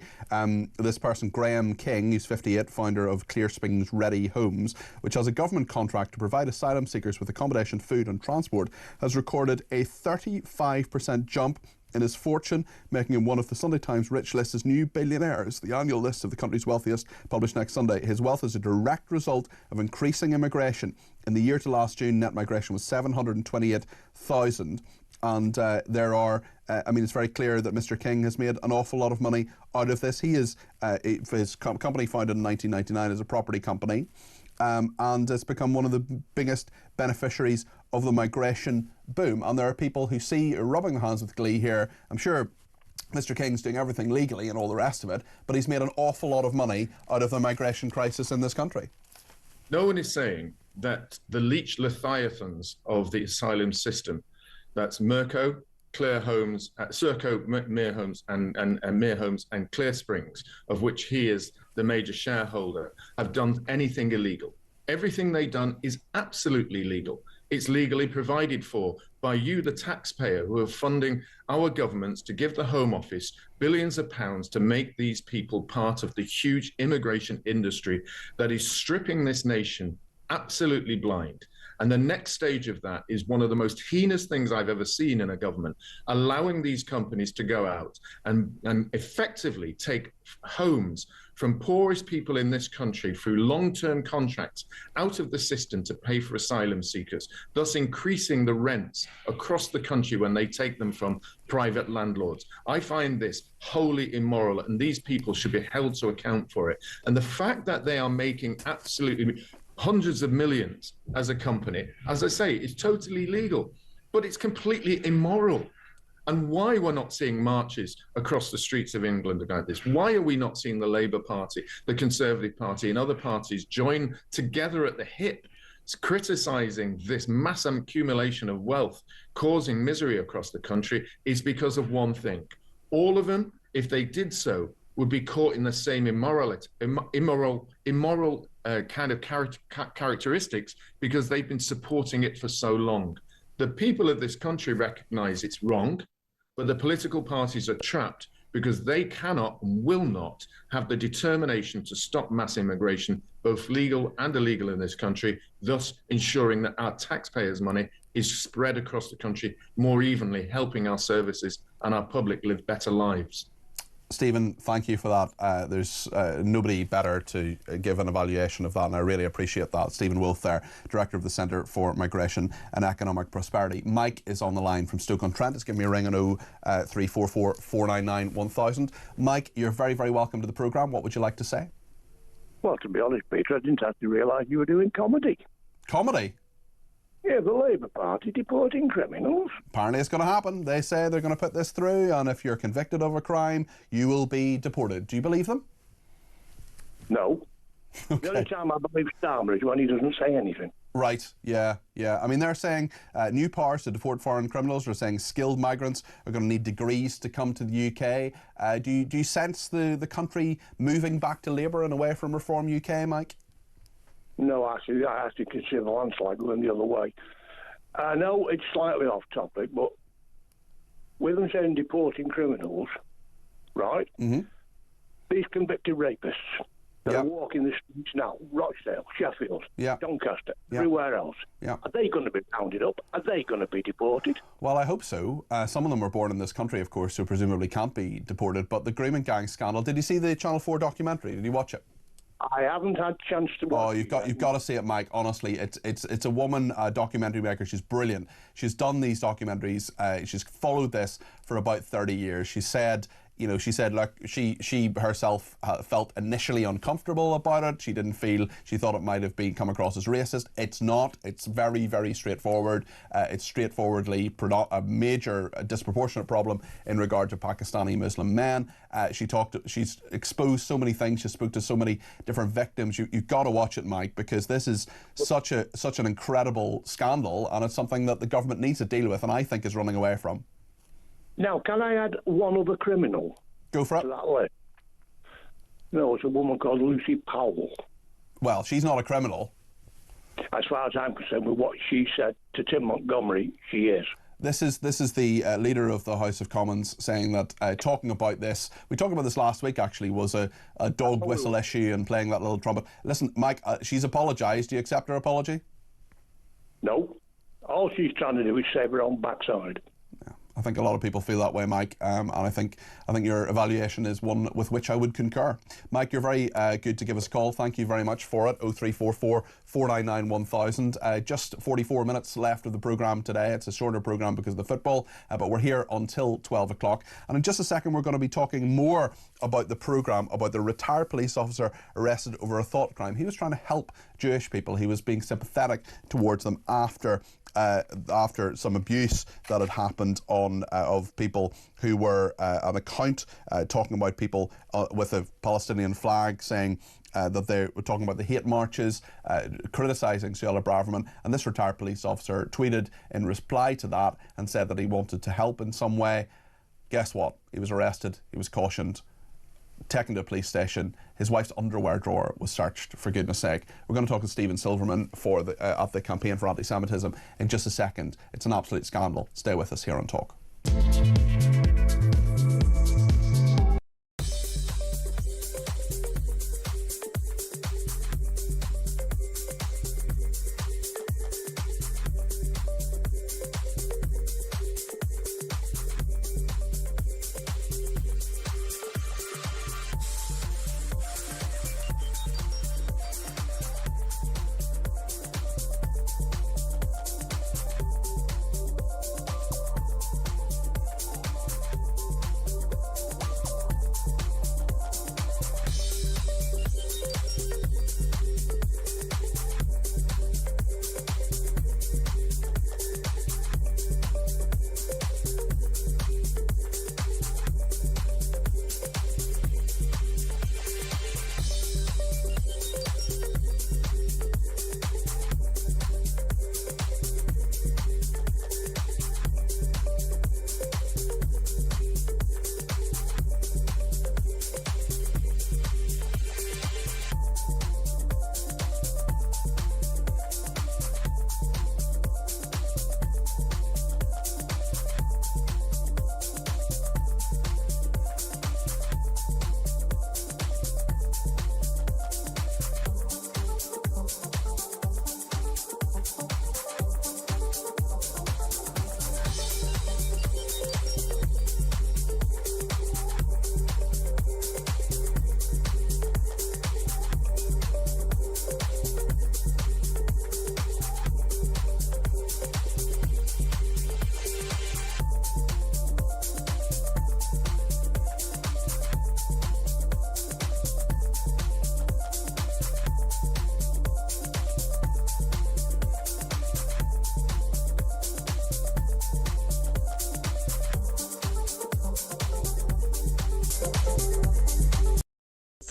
This person, Graham King, who's 58, founder of Clear Springs Ready Homes, which has a government contract to provide asylum seekers with accommodation, food and transport, has recorded a 35% jump in his fortune, making him one of the Sunday Times Rich List's new billionaires, the annual list of the country's wealthiest, published next Sunday. His wealth is a direct result of increasing immigration. In the year to last June, net migration was 728,000. And there are, I mean, it's very clear that Mr. King has made an awful lot of money out of this. He is, his company founded in 1999 as a property company, and has become one of the biggest beneficiaries of the migration boom. And there are people who see rubbing their hands with glee here. I'm sure Mr. King's doing everything legally and all the rest of it, but he's made an awful lot of money out of the migration crisis in this country. No one is saying that the leech leviathans of the asylum system, that's Mirko, Clear Homes, Serco, Mere Homes, and Mere Homes and Clear Springs, of which he is the major shareholder, have done anything illegal. Everything they've done is absolutely legal. It's legally provided for by you, the taxpayer, who are funding our governments to give the Home Office billions of pounds to make these people part of the huge immigration industry that is stripping this nation absolutely blind. And the next stage of that is one of the most heinous things I've ever seen in a government, allowing these companies to go out and effectively take homes from poorest people in this country through long-term contracts out of the system to pay for asylum seekers, thus increasing the rents across the country when they take them from private landlords. I find this wholly immoral, and these people should be held to account for it. And the fact that they are making absolutely hundreds of millions as a company, as I say, is totally legal, but it's completely immoral. And why we're not seeing marches across the streets of England about this? Why are we not seeing the Labour Party, the Conservative Party and other parties join together at the hip, criticising this mass accumulation of wealth causing misery across the country is because of one thing. All of them, if they did so, would be caught in the same immoral kind of characteristics because they've been supporting it for so long. The people of this country recognise it's wrong, but the political parties are trapped because they cannot and will not have the determination to stop mass immigration, both legal and illegal in this country, thus ensuring that our taxpayers' money is spread across the country more evenly, helping our services and our public live better lives. Stephen, thank you for that. There's nobody better to give an evaluation of that, and I really appreciate that. Stephen Wolfe there, Director of the Centre for Migration and Economic Prosperity. Mike is on the line from Stoke-on-Trent. Just give me a ring on 0344 499 1000. Mike, you're very, very welcome to the programme. What would you like to say? Well, to be honest, Peter, I didn't actually realise you were doing comedy. Comedy? Yeah, the Labour Party deporting criminals. Apparently it's going to happen. They say they're going to put this through, and if you're convicted of a crime, you will be deported. Do you believe them? No. Okay. The only time I believe Starmer is when he doesn't say anything. Right, yeah. I mean, they're saying new powers to deport foreign criminals. They're saying skilled migrants are going to need degrees to come to the UK. Do you sense the country moving back to Labour and away from Reform UK, Mike? No, actually, I actually consider the landslide going the other way. I know it's slightly off topic, but with them saying deporting criminals, right? Mm-hmm. These convicted rapists that are walking the streets now, Rochdale, Sheffield, Doncaster, everywhere else, are they going to be rounded up? Are they going to be deported? Well, I hope so. Some of them were born in this country, of course, so presumably can't be deported. But the Grooming Gang scandal, did you see the Channel 4 documentary? Did you watch it? I haven't had a chance to watch. Oh, you've got to see it, Mike. Honestly, it's a woman, documentary maker. She's brilliant. She's done these documentaries. She's followed this for about 30 years. She said, look, she herself felt initially uncomfortable about it. She thought it might have come across as racist. It's not. It's very, very straightforward. It's straightforwardly a major disproportionate problem in regard to Pakistani Muslim men. She's exposed so many things. She spoke to so many different victims. You've got to watch it, Mike, because this is such an incredible scandal, and it's something that the government needs to deal with, and I think is running away from. Now, can I add one other criminal? Go for it. To that list? No, it's a woman called Lucy Powell. Well, she's not a criminal. As far as I'm concerned, with what she said to Tim Montgomery, she is. This is the leader of the House of Commons saying that talking about this, we talked about this last week actually, was a dog whistle issue and playing that little trumpet. Listen, Mike, she's apologised. Do you accept her apology? No. All she's trying to do is save her own backside. I think a lot of people feel that way, Mike, and I think your evaluation is one with which I would concur. Mike, you're very good to give us a call. Thank you very much for it. 0344 499 1000. Just 44 minutes left of the programme today. It's a shorter programme because of the football, but we're here until 12 o'clock. And in just a second, we're going to be talking more about the programme, about the retired police officer arrested over a thought crime. He was trying to help Jewish people. He was being sympathetic towards them after some abuse that had happened of people who were an account talking about people with a Palestinian flag, saying that they were talking about the hate marches, criticising Suella Braverman, and this retired police officer tweeted in reply to that and said that he wanted to help in some way. Guess what? He was arrested, he was cautioned, taken to a police station. His wife's underwear drawer was searched, for goodness sake. We're going to talk to Stephen Silverman at the campaign for anti-Semitism in just a second. It's an absolute scandal. Stay with us here on Talk.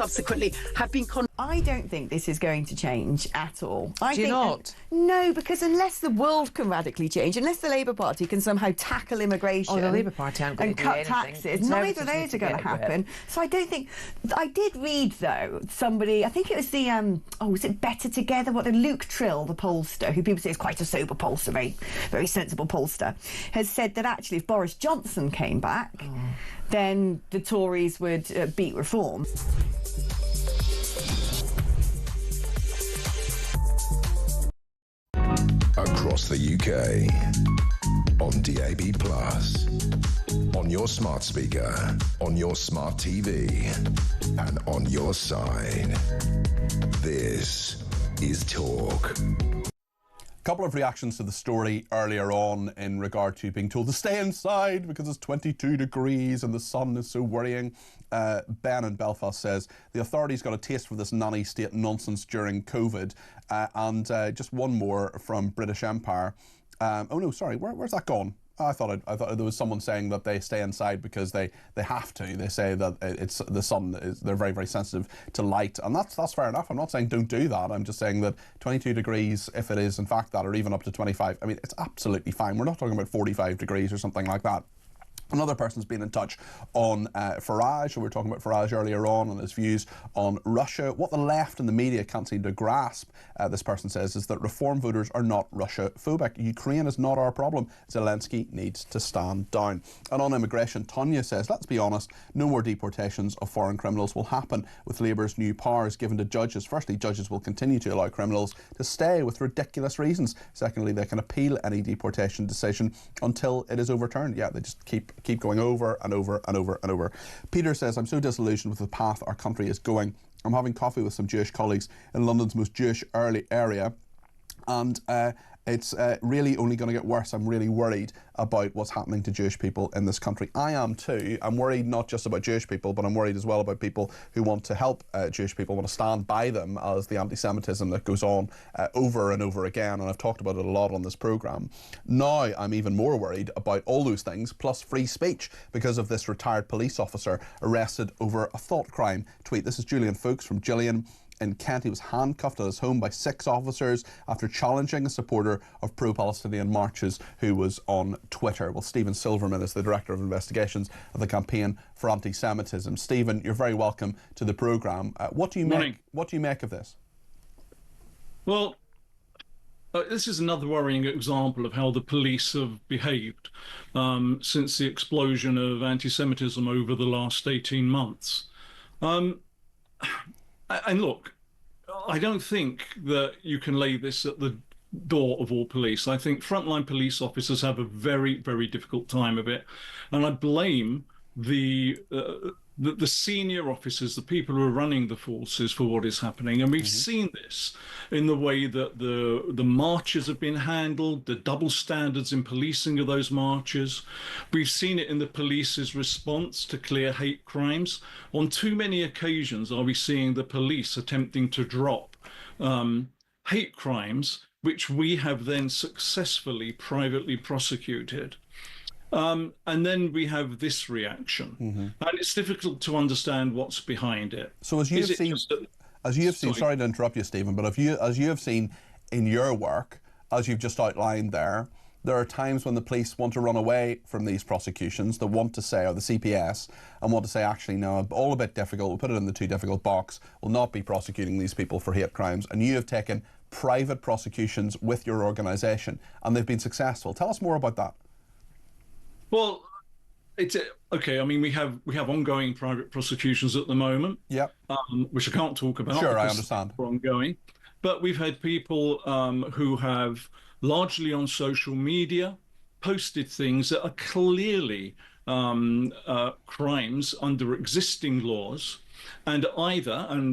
subsequently have been... I don't think this is going to change at all. Do you not? No, because unless the world can radically change, unless the Labour Party can somehow tackle immigration... Oh, the Labour Party aren't going to do cut anything. taxes, neither of those are going to happen. So I don't think... I did read, though, somebody, I think it was the, was it Better Together? Luke Trill, the pollster, who people say is quite a sober pollster, very, very sensible pollster, has said that actually if Boris Johnson came back, then the Tories would beat reform. Across the UK, on DAB+, on your smart speaker, on your smart TV, and on your side. This is Talk. A couple of reactions to the story earlier on in regard to being told to stay inside because it's 22 degrees and the sun is so worrying. Ben in Belfast says the authorities got a taste for this nanny state nonsense during COVID. And just one more from British Empire. Oh no, sorry, where's that gone? I thought there was someone saying that they stay inside because they have to. They say that it's the sun is, they're very, very sensitive to light, and that's fair enough. I'm not saying don't do that. I'm just saying that 22 degrees, if it is in fact that, or even up to 25, I mean, it's absolutely fine. We're not talking about 45 degrees or something like that. Another person's been in touch on Farage, and we were talking about Farage earlier on and his views on Russia. What the left and the media can't seem to grasp, this person says, is that reform voters are not Russia-phobic. Ukraine is not our problem. Zelensky needs to stand down. And on immigration, Tanya says, let's be honest, no more deportations of foreign criminals will happen with Labour's new powers given to judges. Firstly, judges will continue to allow criminals to stay with ridiculous reasons. Secondly, they can appeal any deportation decision until it is overturned. Yeah, they just keep going over and over and over and over. Peter says, I'm so disillusioned with the path our country is going. I'm having coffee with some Jewish colleagues in London's most Jewish area, and it's really only going to get worse. I'm really worried about what's happening to Jewish people in this country. I am too. I'm worried not just about Jewish people, but I'm worried as well about people who want to help Jewish people, want to stand by them as the anti-Semitism that goes on over and over again, and I've talked about it a lot on this programme. Now I'm even more worried about all those things, plus free speech, because of this retired police officer arrested over a thought crime tweet. This is Julian Fuchs from Gillian. In Kent, he was handcuffed at his home by 6 officers after challenging a supporter of pro-Palestinian marches who was on Twitter. Well, Stephen Silverman is the Director of Investigations of the Campaign for Anti-Semitism. Stephen, you're very welcome to the programme. What do you make of this? Well, this is another worrying example of how the police have behaved since the explosion of anti-Semitism over the last 18 months. And look, I don't think that you can lay this at the door of all police. I think frontline police officers have a very, very difficult time of it. And I blame the senior officers, the people who are running the forces, for what is happening. And we've seen this in the way that the marches have been handled, the double standards in policing of those marches. We've seen it in the police's response to clear hate crimes. On too many occasions are we seeing the police attempting to drop hate crimes, which we have then successfully privately prosecuted. And then we have this reaction, and it's difficult to understand what's behind it. So as you have seen, sorry to interrupt you, Stephen, but as you have seen in your work, as you've just outlined there are times when the police want to run away from these prosecutions, they want to say, or the CPS, and want to say, actually, no, all a bit difficult, we'll put it in the too difficult box, we'll not be prosecuting these people for hate crimes. And you have taken private prosecutions with your organisation, and they've been successful. Tell us more about that. Well, it's okay. I mean, we have ongoing private prosecutions at the moment. Yeah. Which I can't talk about. Sure, I understand. They're ongoing, but we've had people who have largely on social media posted things that are clearly crimes under existing laws, and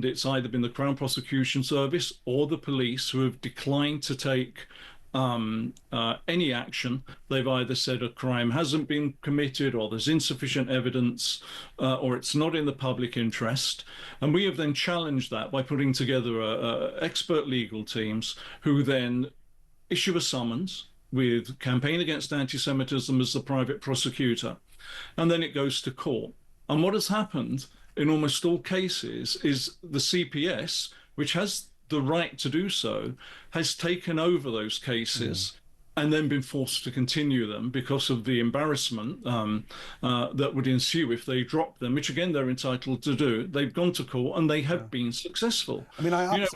it's either been the Crown Prosecution Service or the police who have declined to take any action. They've either said a crime hasn't been committed, or there's insufficient evidence, or it's not in the public interest. And we have then challenged that by putting together expert legal teams who then issue a summons with Campaign Against Anti-Semitism as the private prosecutor. And then it goes to court. And what has happened in almost all cases is the CPS, which has the right to do so, has taken over those cases and then been forced to continue them because of the embarrassment that would ensue if they dropped them, which again they're entitled to do. They've gone to court and they have been successful. I mean, I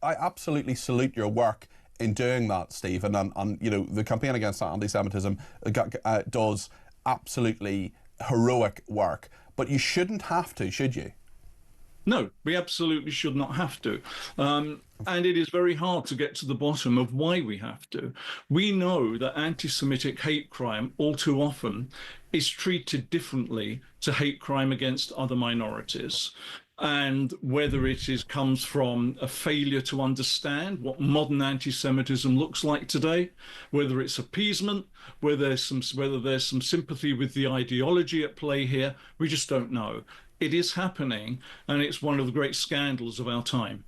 absolutely salute your work in doing that, Stephen, and you know, the campaign against anti-Semitism does absolutely heroic work, but you shouldn't have to, should you? No, we absolutely should not have to. And it is very hard to get to the bottom of why we have to. We know that anti-Semitic hate crime all too often is treated differently to hate crime against other minorities. And whether it comes from a failure to understand what modern anti-Semitism looks like today, whether it's appeasement, whether there's some sympathy with the ideology at play here, we just don't know. It is happening, and it's one of the great scandals of our time.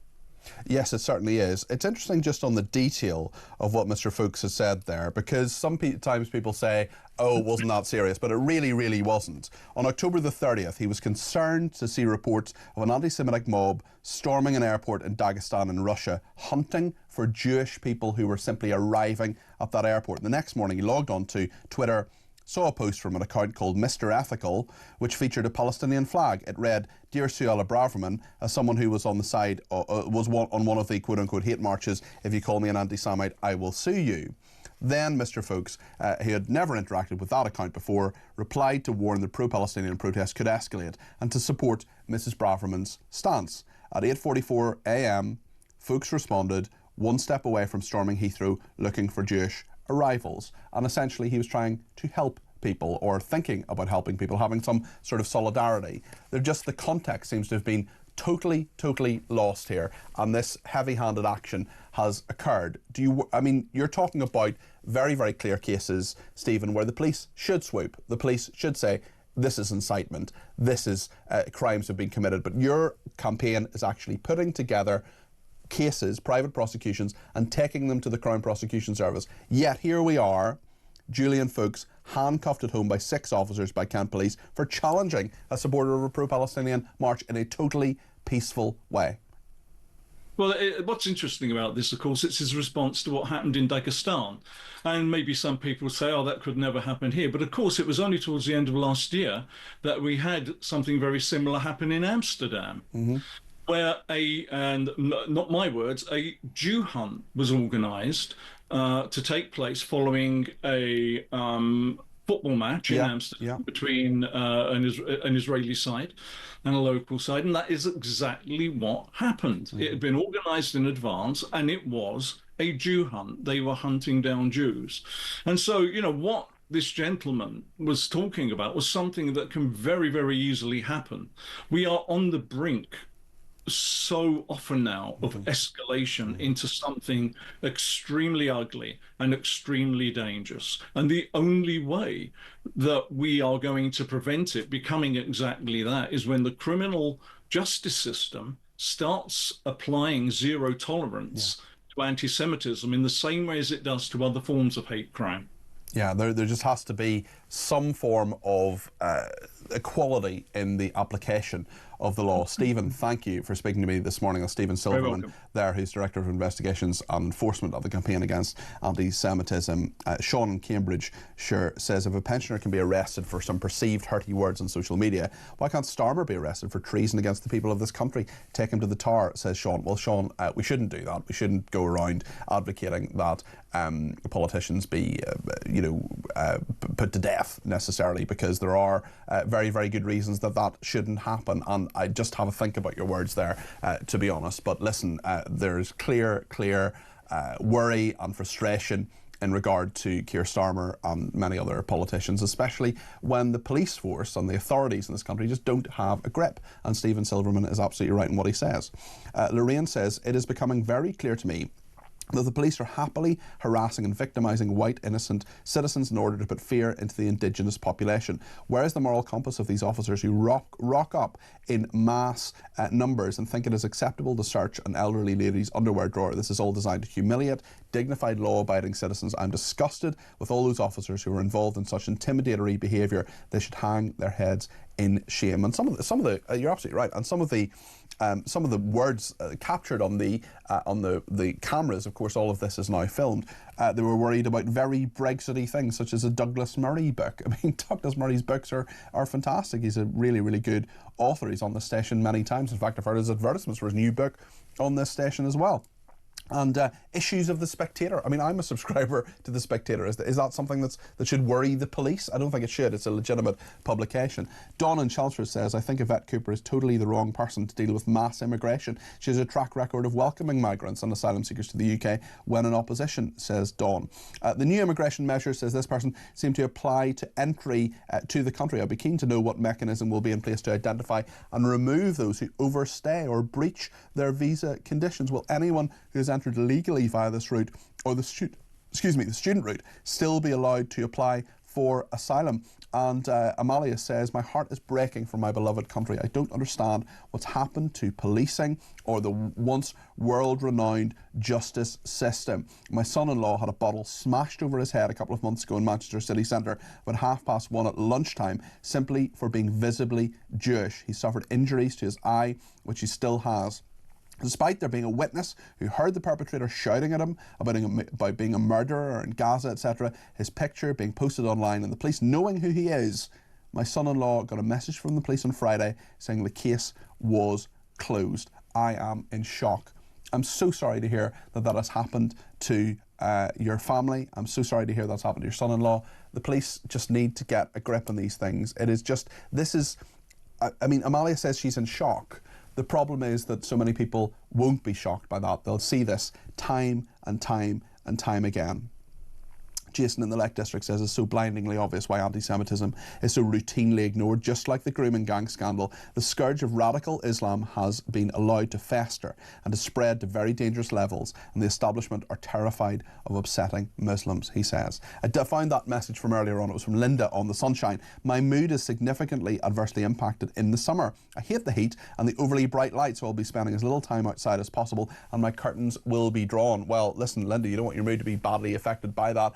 Yes, it certainly is. It's interesting just on the detail of what Mr. Fuchs has said there, because sometimes people say, oh, wasn't that serious? But it really, really wasn't. On October the 30th, he was concerned to see reports of an anti-Semitic mob storming an airport in Dagestan in Russia, hunting for Jewish people who were simply arriving at that airport. The next morning, he logged on to Twitter, saw a post from an account called Mr. Ethical, which featured a Palestinian flag. It read, "Dear Suella Braverman, as someone who was on the side, on one of the quote-unquote hate marches, if you call me an anti-Semite, I will sue you." Then Mr. Fuchs, who had never interacted with that account before, replied to warn that pro-Palestinian protests could escalate and to support Mrs. Braverman's stance. At 8:44 a.m, Fuchs responded, one step away from storming Heathrow looking for Jewish arrivals, and essentially he was trying to help people, or thinking about helping people, having some sort of solidarity. The context seems to have been totally lost here, and this heavy-handed action has occurred. You're talking about very, very clear cases, Stephen, where the police should swoop. The police should say, this is incitement, this is crimes have been committed, but your campaign is actually putting together cases, private prosecutions, and taking them to the Crown Prosecution Service. Yet here we are, Julian Fuchs, handcuffed at home by 6 officers by Kent Police for challenging a supporter of a pro-Palestinian march in a totally peaceful way. Well, what's interesting about this, of course, it's his response to what happened in Dagestan. And maybe some people say, oh, that could never happen here. But of course, it was only towards the end of last year that we had something very similar happen in Amsterdam. Where and not my words, a Jew hunt was organised to take place following a football match in Amsterdam between an Israeli side and a local side, and that is exactly what happened. It had been organised in advance, and it was a Jew hunt. They were hunting down Jews. And so, you know, what this gentleman was talking about was something that can very, very easily happen. We are on the brink so often now of escalation into something extremely ugly and extremely dangerous. And the only way that we are going to prevent it becoming exactly that is when the criminal justice system starts applying zero tolerance to anti-Semitism in the same way as it does to other forms of hate crime. Yeah, there just has to be some form of equality in the application of the law. Stephen, thank you for speaking to me this morning. That's Stephen Silverman there, who's Director of Investigations and Enforcement of the Campaign Against Anti-Semitism. Sean in Cambridge says, if a pensioner can be arrested for some perceived hurty words on social media, why can't Starmer be arrested for treason against the people of this country? Take him to the Tower, says Sean. Well, Sean, we shouldn't do that. We shouldn't go around advocating that politicians be, put to death necessarily, because there are very, very good reasons that shouldn't happen. And I just have a think about your words there, to be honest. But listen, there's clear worry and frustration in regard to Keir Starmer and many other politicians, especially when the police force and the authorities in this country just don't have a grip. And Stephen Silverman is absolutely right in what he says. Lorraine says, it is becoming very clear to me that the police are happily harassing and victimising white innocent citizens in order to put fear into the indigenous population. Where is the moral compass of these officers who rock up in mass numbers and think it is acceptable to search an elderly lady's underwear drawer? This is all designed to humiliate dignified, law-abiding citizens. I'm disgusted with all those officers who are involved in such intimidatory behaviour. They should hang their heads in shame. And some of the you're absolutely right. And some of the words captured on the cameras, of course, all of this is now filmed. They were worried about very Brexity things, such as a Douglas Murray book. I mean, Douglas Murray's books are fantastic. He's a really, really good author. He's on this station many times. In fact, I've heard his advertisements for his new book on this station as well. And issues of The Spectator. I mean, I'm a subscriber to The Spectator. Is that something that should worry the police? I don't think it should. It's a legitimate publication. Dawn in Chelmsford says, I think Yvette Cooper is totally the wrong person to deal with mass immigration. She has a track record of welcoming migrants and asylum seekers to the UK when in opposition, says Dawn. The new immigration measures, says this person, seem to apply to entry to the country. I'd be keen to know what mechanism will be in place to identify and remove those who overstay or breach their visa conditions. Will anyone who has entered legally via this route or the student route still be allowed to apply for asylum? And Amalia says, my heart is breaking for my beloved country. I don't understand what's happened to policing or the once world-renowned justice system. My son-in-law had a bottle smashed over his head a couple of months ago in Manchester city centre about 1:30 at lunchtime, simply for being visibly Jewish. He suffered injuries to his eye, which he still has. Despite there being a witness who heard the perpetrator shouting at him about being a murderer in Gaza, etc., his picture being posted online and the police knowing who he is, my son-in-law got a message from the police on Friday saying the case was closed. I am in shock. I'm so sorry to hear that has happened to your family. I'm so sorry to hear that's happened to your son-in-law. The police just need to get a grip on these things. It is just, I mean, Amalia says she's in shock. The problem is that so many people won't be shocked by that. They'll see this time and time and time again. Jason in the Lake District says it's so blindingly obvious why anti-Semitism is so routinely ignored. Just like the grooming gang scandal, the scourge of radical Islam has been allowed to fester and to spread to very dangerous levels, and the establishment are terrified of upsetting Muslims, he says. I found that message from earlier on. It was from Linda on the Sunshine. My mood is significantly adversely impacted in the summer. I hate the heat and the overly bright light, so I'll be spending as little time outside as possible and my curtains will be drawn. Well, listen, Linda, you don't want your mood to be badly affected by that.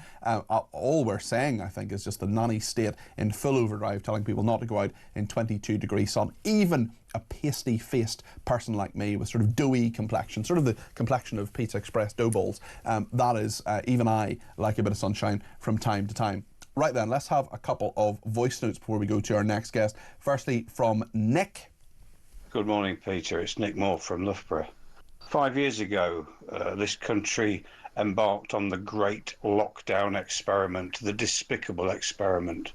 All we're saying, I think, is just the nanny state in full overdrive, telling people not to go out in 22-degree sun. Even a pasty-faced person like me with sort of doughy complexion, sort of the complexion of Pizza Express dough balls, that is, even I like a bit of sunshine from time to time. Right then, let's have a couple of voice notes before we go to our next guest. Firstly, from Nick. Good morning, Peter. It's Nick Moore from Loughborough. 5 years ago, this country embarked on the great lockdown experiment, the despicable experiment.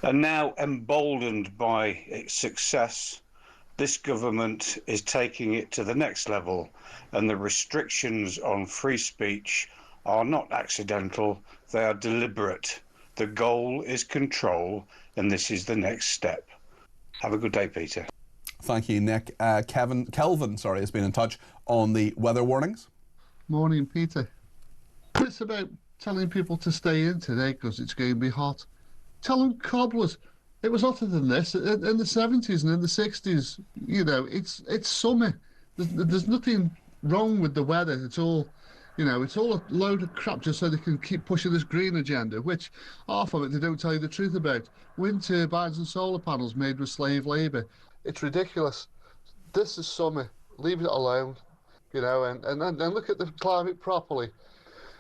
And now, emboldened by its success, this government is taking it to the next level, and the restrictions on free speech are not accidental, they are deliberate. The goal is control, and this is the next step. Have a good day, Peter. Thank you, Nick. Kelvin, has been in touch on the weather warnings. Morning, Peter. It's about telling people to stay in today because it's going to be hot. Tell them cobblers. It was hotter than this in the 70s and in the 60s. You know, it's summer. There's nothing wrong with the weather. It's all, it's all a load of crap just so they can keep pushing this green agenda, which half of it they don't tell you the truth about. Wind turbines and solar panels made with slave labour. It's ridiculous. This is summer. Leave it alone. And look at the climate properly.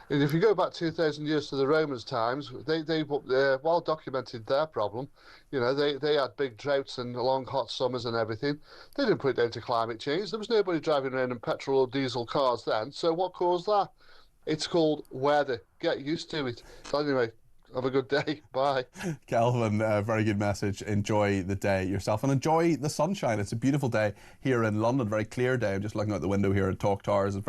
And if you go back 2,000 years to the Romans' times, they well documented their problem. They had big droughts and long hot summers and everything. They didn't put it down to climate change. There was nobody driving around in petrol or diesel cars then. So what caused that? It's called weather. Get used to it. So anyway, have a good day. Bye. Calvin, very good message. Enjoy the day yourself and enjoy the sunshine. It's a beautiful day here in London, very clear day. I'm just looking out the window here at Talk Towers. It's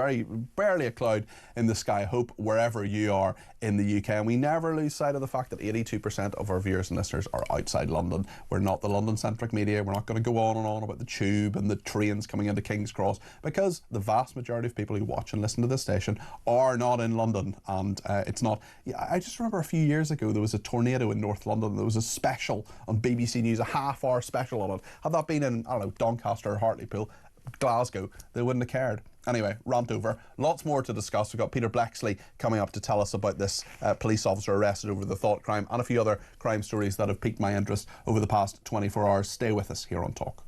barely a cloud in the sky. I hope wherever you are in the UK. And we never lose sight of the fact that 82% of our viewers and listeners are outside London. We're not the London-centric media. We're not going to go on and on about the tube and the trains coming into King's Cross because the vast majority of people who watch and listen to this station are not in London. And it's not... I just remember a few years ago there was a tornado in North London. There was a special on BBC News, a half-hour special on it. Had that been in, I don't know, Doncaster or Hartlepool, Glasgow, they wouldn't have cared. Anyway, rant over. Lots more to discuss. We've got Peter Blexley coming up to tell us about this police officer arrested over the thought crime and a few other crime stories that have piqued my interest over the past 24 hours. Stay with us here on Talk.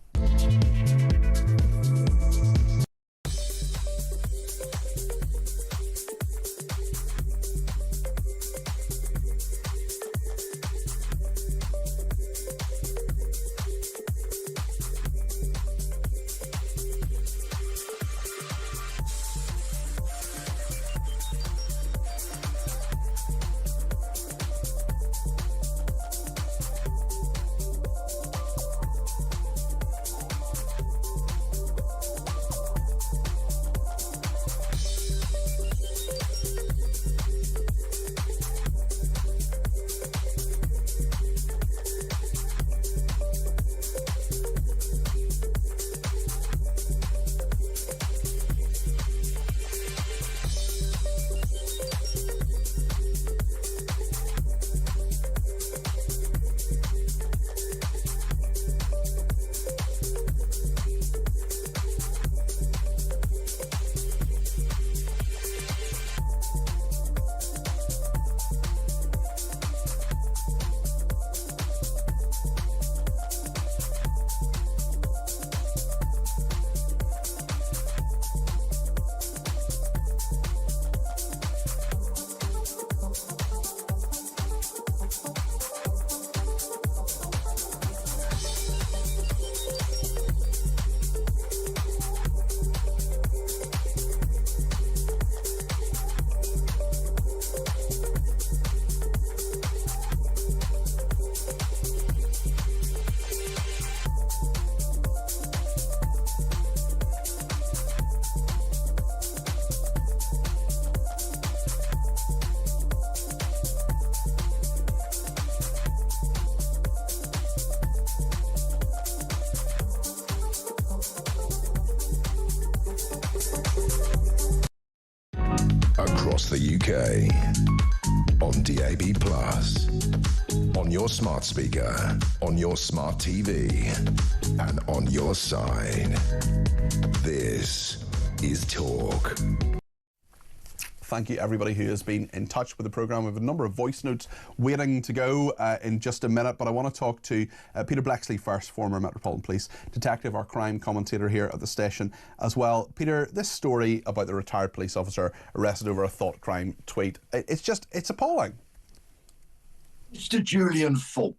Across the UK, on DAB+, on your smart speaker, on your smart TV, and on your side. This is Talk. Thank you everybody who has been in touch with the programme. We have a number of voice notes waiting to go in just a minute, but I want to talk to Peter Blexley first, former Metropolitan Police detective, our crime commentator here at the station as well. Peter, this story about the retired police officer arrested over a thought crime tweet, it's appalling. Mr. Julian Philp,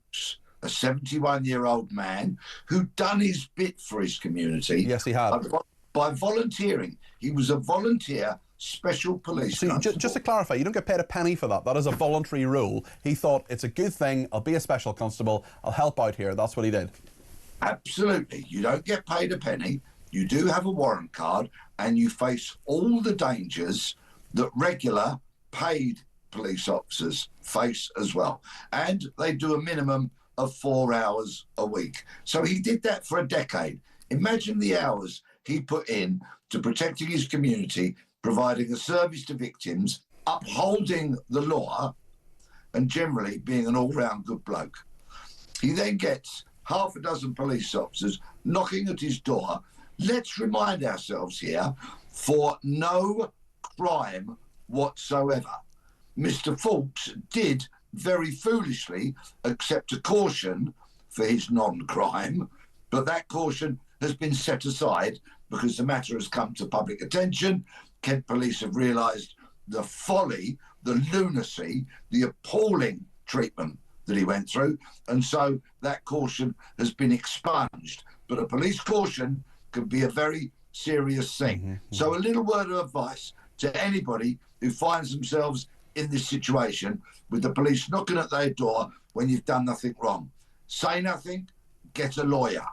a 71-year-old man who'd done his bit for his community. Yes, he had. By volunteering. He was a volunteer special police constable. Just to clarify, you don't get paid a penny for that. That is a voluntary rule. He thought, it's a good thing, I'll be a special constable, I'll help out here. That's what he did. Absolutely. You don't get paid a penny. You do have a warrant card, and you face all the dangers that regular paid police officers face as well. And they do a minimum of 4 hours a week. So he did that for a decade. Imagine the hours he put in to protecting his community, providing a service to victims, upholding the law, and generally being an all-round good bloke. He then gets half a dozen police officers knocking at his door. Let's remind ourselves here, for no crime whatsoever. Mr. Philp did very foolishly accept a caution for his non-crime, but that caution has been set aside because the matter has come to public attention. Kent Police have realised the folly, the lunacy, the appalling treatment that he went through, and so that caution has been expunged. But a police caution can be a very serious thing. So a little word of advice to anybody who finds themselves in this situation with the police knocking at their door when you've done nothing wrong. Say nothing, get a lawyer.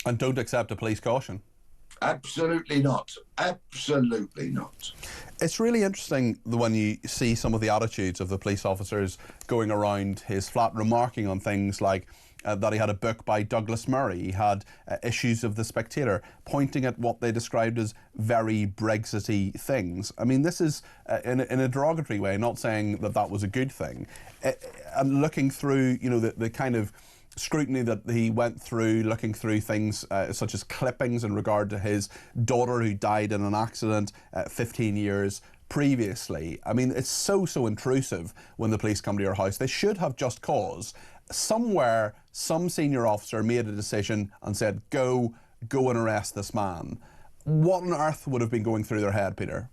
And don't accept a police caution. Absolutely not. Absolutely not. It's really interesting when you see some of the attitudes of the police officers going around his flat, remarking on things like that he had a book by Douglas Murray, he had issues of The Spectator, pointing at what they described as very Brexity things. I mean, this is in a derogatory way, not saying that that was a good thing. And looking through, you know, the kind of scrutiny that he went through, looking through things such as clippings in regard to his daughter who died in an accident 15 years previously. I mean, it's so intrusive when the police come to your house. They should have just cause. Somewhere, some senior officer made a decision and said, go and arrest this man. What on earth would have been going through their head, Peter?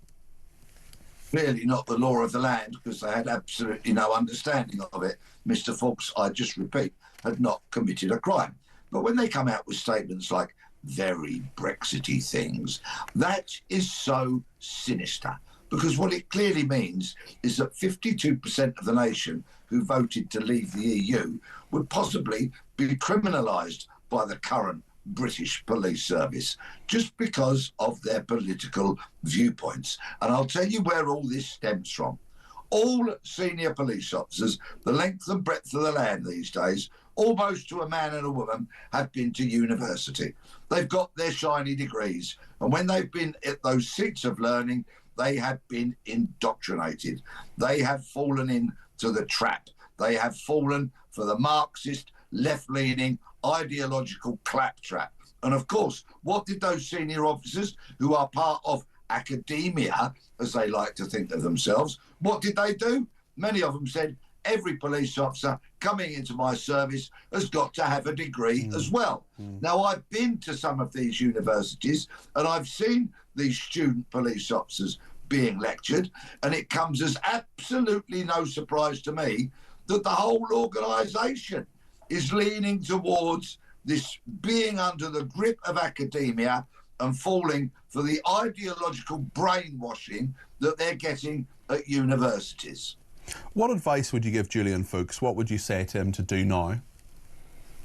Clearly not the law of the land, because they had absolutely no understanding of it. Mr. Fox, I just repeat, had not committed a crime. But when they come out with statements like very Brexity things, that is so sinister, because what it clearly means is that 52% of the nation who voted to leave the EU would possibly be criminalised by the current British police service just because of their political viewpoints. And I'll tell you where all this stems from. All senior police officers, the length and breadth of the land these days, almost to a man and a woman, have been to university. They've got their shiny degrees. And when they've been at those seats of learning, they have been indoctrinated. They have fallen into the trap. They have fallen for the Marxist, left-leaning, ideological claptrap. And of course, what did those senior officers who are part of academia, as they like to think of themselves, what did they do? Many of them said, every police officer coming into my service has got to have a degree as well. Now, I've been to some of these universities and I've seen these student police officers being lectured, and it comes as absolutely no surprise to me that the whole organisation is leaning towards this being under the grip of academia and falling for the ideological brainwashing that they're getting at universities. What advice would you give Julian Fuchs? What would you say to him to do now?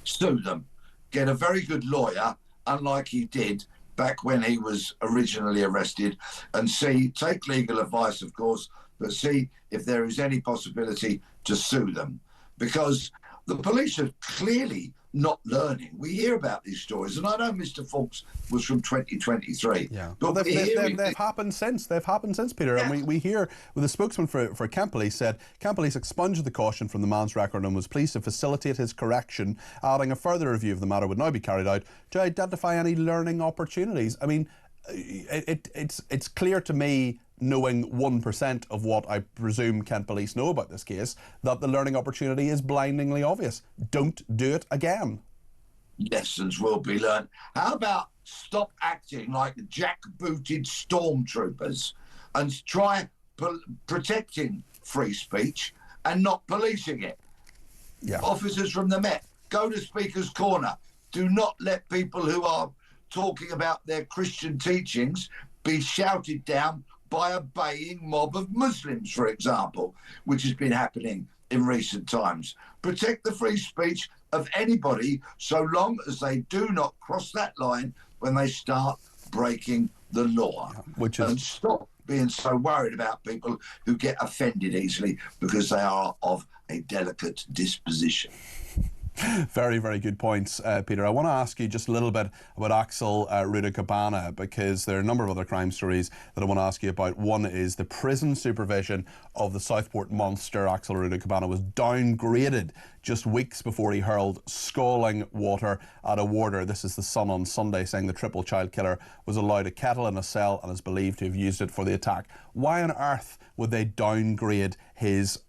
Sue them. Get a very good lawyer, unlike he did back when he was originally arrested, and take legal advice, of course, but see if there is any possibility to sue them. Because the police are clearly not learning. We hear about these stories, and I know Mr. Fox was from 2023. Yeah, but well, they've happened since. They've happened since, Peter. Yeah. And we hear, well, the spokesman for Kent Police said, Kent Police expunged the caution from the man's record and was pleased to facilitate his correction, adding a further review of the matter would now be carried out to identify any learning opportunities. I mean, it's clear to me, knowing 1% of what I presume Kent Police know about this case, that the learning opportunity is blindingly obvious. Don't do it again. Lessons will be learned. How about stop acting like jack-booted stormtroopers and try protecting free speech and not policing it? Yeah. Officers from the Met, go to Speaker's Corner. Do not let people who are talking about their Christian teachings be shouted down by a baying mob of Muslims, for example, which has been happening in recent times. Protect the free speech of anybody so long as they do not cross that line when they start breaking the law. And stop being so worried about people who get offended easily because they are of a delicate disposition. Very, very good points, Peter. I want to ask you just a little bit about Axel Rudakabana, because there are a number of other crime stories that I want to ask you about. One is the prison supervision of the Southport monster. Axel Rudakabana was downgraded just weeks before he hurled scalding water at a warder. This is the Sun on Sunday, saying the triple child killer was allowed a kettle in a cell and is believed to have used it for the attack. Why on earth would they downgrade his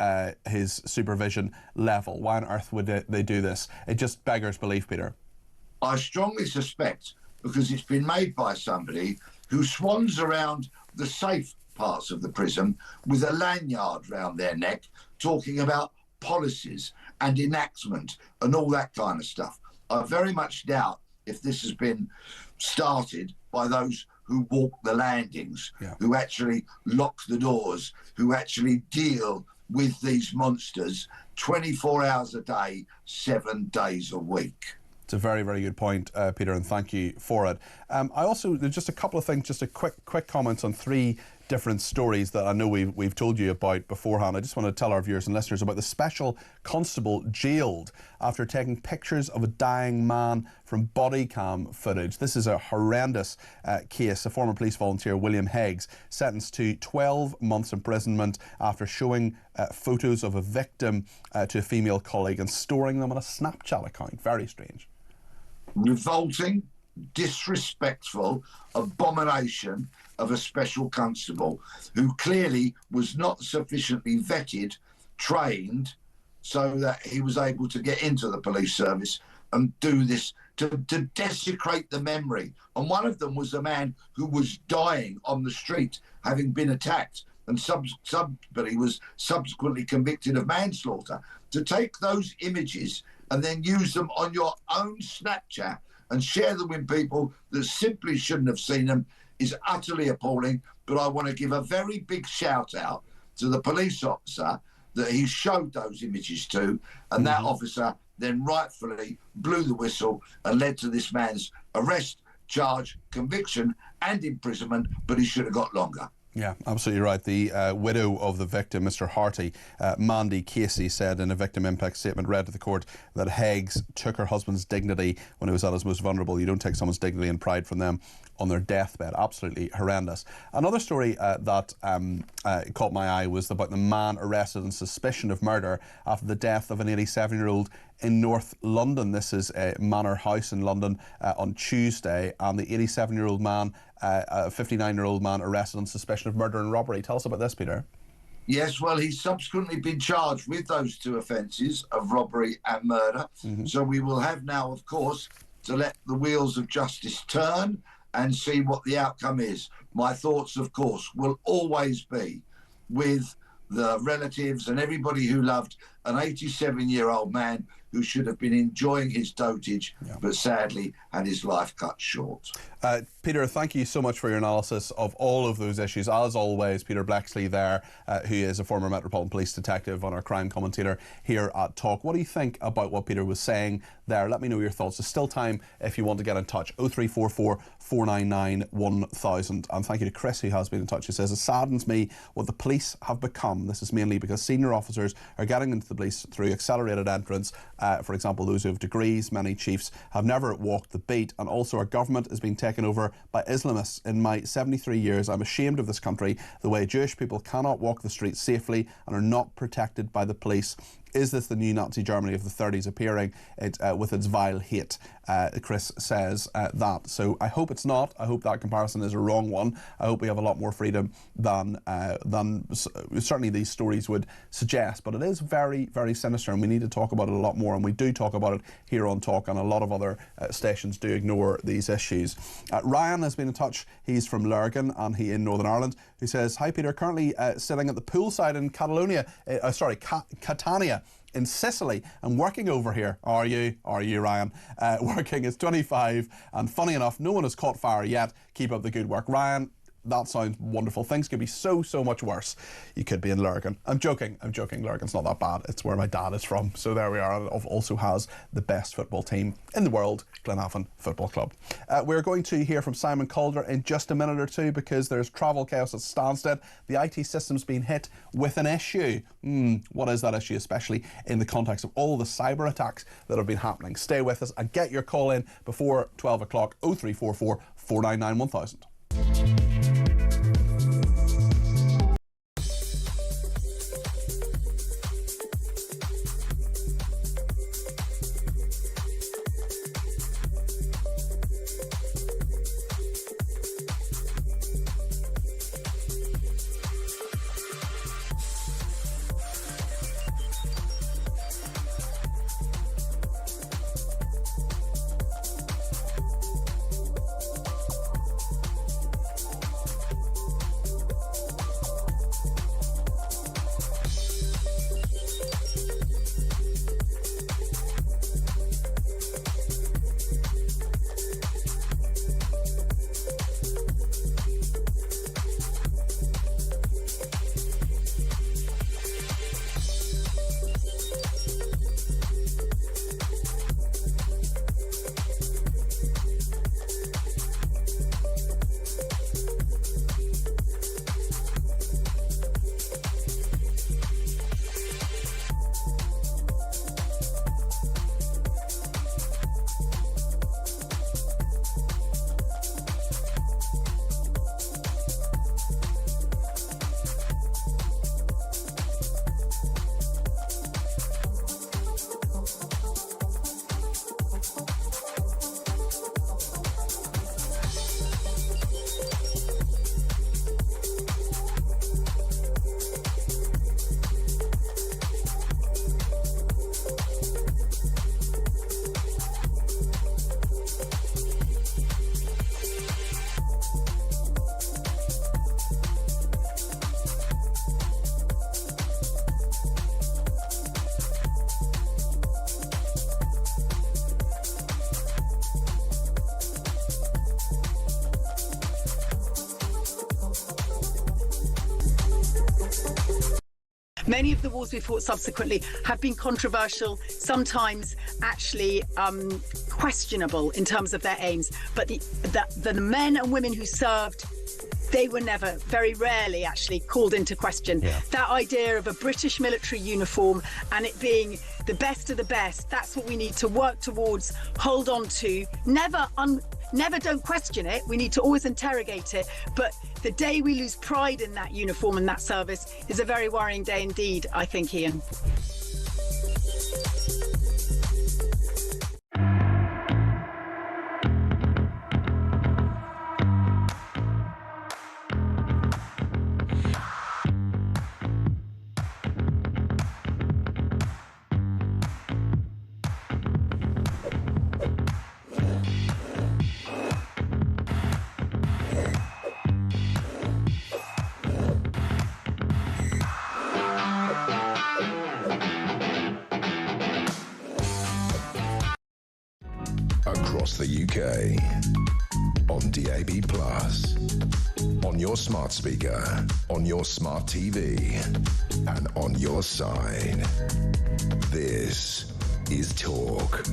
supervision level? Why on earth would they do this? It just beggars belief, Peter. I strongly suspect because it's been made by somebody who swans around the safe parts of the prison with a lanyard round their neck talking about policies and enactment and all that kind of stuff. I very much doubt if this has been started by those who walk the landings, who actually lock the doors, who actually deal with these monsters 24 hours a day, 7 days a week. It's a very, very good point, Peter, and thank you for it. I also, there's just a couple of things, just a quick comments on 3 different stories that I know we've told you about beforehand. I just want to tell our viewers and listeners about the special constable jailed after taking pictures of a dying man from body cam footage. This is a horrendous case. A former police volunteer, William Heggs, sentenced to 12 months imprisonment after showing photos of a victim to a female colleague and storing them on a Snapchat account. Very strange. Revolting, disrespectful abomination of a special constable who clearly was not sufficiently vetted, trained, so that he was able to get into the police service and do this to desecrate the memory. And one of them was a man who was dying on the street, having been attacked, and somebody was subsequently convicted of manslaughter. To take those images and then use them on your own Snapchat and share them with people that simply shouldn't have seen them is utterly appalling. But I want to give a very big shout out to the police officer that he showed those images to, and that officer then rightfully blew the whistle and led to this man's arrest, charge, conviction and imprisonment, but he should have got longer. Yeah, absolutely right. The widow of the victim, Mr. Harty, Mandy Casey, said in a victim impact statement read to the court that Heggs took her husband's dignity when he was at his most vulnerable. You don't take someone's dignity and pride from them on their deathbed. Absolutely horrendous. Another story that caught my eye was about the man arrested on suspicion of murder after the death of an 87-year-old in North London. This is Manor House in London on Tuesday, and the 87-year-old man, a 59-year-old man, arrested on suspicion of murder and robbery. Tell us about this, Peter. Yes, well, he's subsequently been charged with those two offences of robbery and murder. So we will have now, of course, to let the wheels of justice turn and see what the outcome is. My thoughts, of course, will always be with the relatives and everybody who loved an 87-year-old man who should have been enjoying his dotage, but sadly had his life cut short. Peter, thank you so much for your analysis of all of those issues. As always, Peter Blexley there, who is a former Metropolitan Police detective and our crime commentator here at Talk. What do you think about what Peter was saying there? Let me know your thoughts. There's still time if you want to get in touch. 0344 499 1000. And thank you to Chris, who has been in touch. He says, it saddens me what the police have become. This is mainly because senior officers are getting into the police through accelerated entrance. For example, those who have degrees. Many chiefs have never walked the beat, and also our government is being taken over by Islamists. In my 73 years, I'm ashamed of this country, the way Jewish people cannot walk the streets safely and are not protected by the police. Is this the new Nazi Germany of the 30s appearing with its vile hate? Chris says that. So I hope it's not. I hope that comparison is a wrong one. I hope we have a lot more freedom than certainly these stories would suggest. But it is very, very sinister, and we need to talk about it a lot more. And we do talk about it here on Talk, and a lot of other stations do ignore these issues. Ryan has been in touch. He's from Lurgan, and he in Northern Ireland, who says, hi Peter, currently sitting at the poolside in Catania in Sicily and working over here. Are you Ryan? Working is 25, and funny enough, no one has caught fire yet. Keep up the good work, Ryan. That sounds wonderful. Things could be so much worse. You could be in Lurgan. I'm joking. Lurgan's not that bad. It's where my dad is from. So there we are. It also has the best football team in the world, Glenavon Football Club. We're going to hear from Simon Calder in just a minute or two, because there's travel chaos at Stansted. The IT system's been hit with an issue. What is that issue, especially in the context of all the cyber attacks that have been happening? Stay with us and get your call in before 12 o'clock. 0344 499 1000. Many of the wars we fought subsequently have been controversial, sometimes actually questionable in terms of their aims. But the men and women who served, they were never, very rarely actually, called into question. Yeah. That idea of a British military uniform and it being the best of the best, that's what we need to work towards, hold on to, never don't question it. We need to always interrogate it. But the day we lose pride in that uniform and that service is a very worrying day indeed, I think, Ian. Across the UK, on DAB+, on your smart speaker, on your smart TV, and on your side. This is Talk.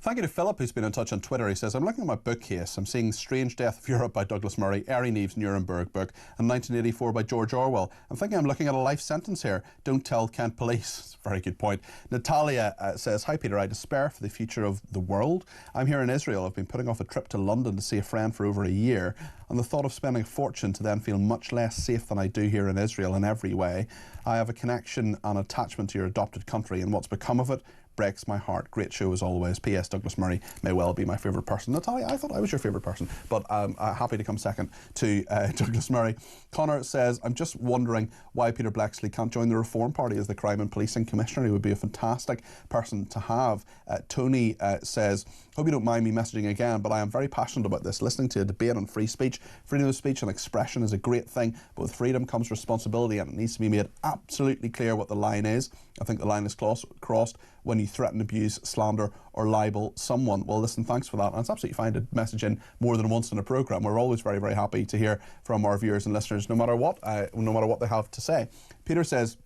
Thank you to Philip, who's been in touch on Twitter. He says, I'm looking at my bookcase. I'm seeing Strange Death of Europe by Douglas Murray, Ari Neve's Nuremberg book, and 1984 by George Orwell. I'm thinking I'm looking at a life sentence here. Don't tell Kent Police. It's a very good point. Natalia says, hi Peter, I despair for the future of the world. I'm here in Israel. I've been putting off a trip to London to see a friend for over a year, and the thought of spending a fortune to then feel much less safe than I do here in Israel in every way. I have a connection and attachment to your adopted country, and what's become of it breaks my heart. Great show as always. P.S. Douglas Murray may well be my favourite person. Natalia, I thought I was your favourite person, but I'm happy to come second to Douglas Murray. Connor says, I'm just wondering why Peter Blexley can't join the Reform Party as the Crime and Policing Commissioner. He would be a fantastic person to have. Tony says, hope you don't mind me messaging again, but I am very passionate about this. Listening to a debate on free speech. Freedom of speech and expression is a great thing, but with freedom comes responsibility, and it needs to be made absolutely clear what the line is. I think the line is crossed when you threaten, abuse, slander or libel someone. Well, listen, thanks for that. And it's absolutely fine to message in more than once in a programme. We're always very, very happy to hear from our viewers and listeners, no matter what they have to say. Peter says,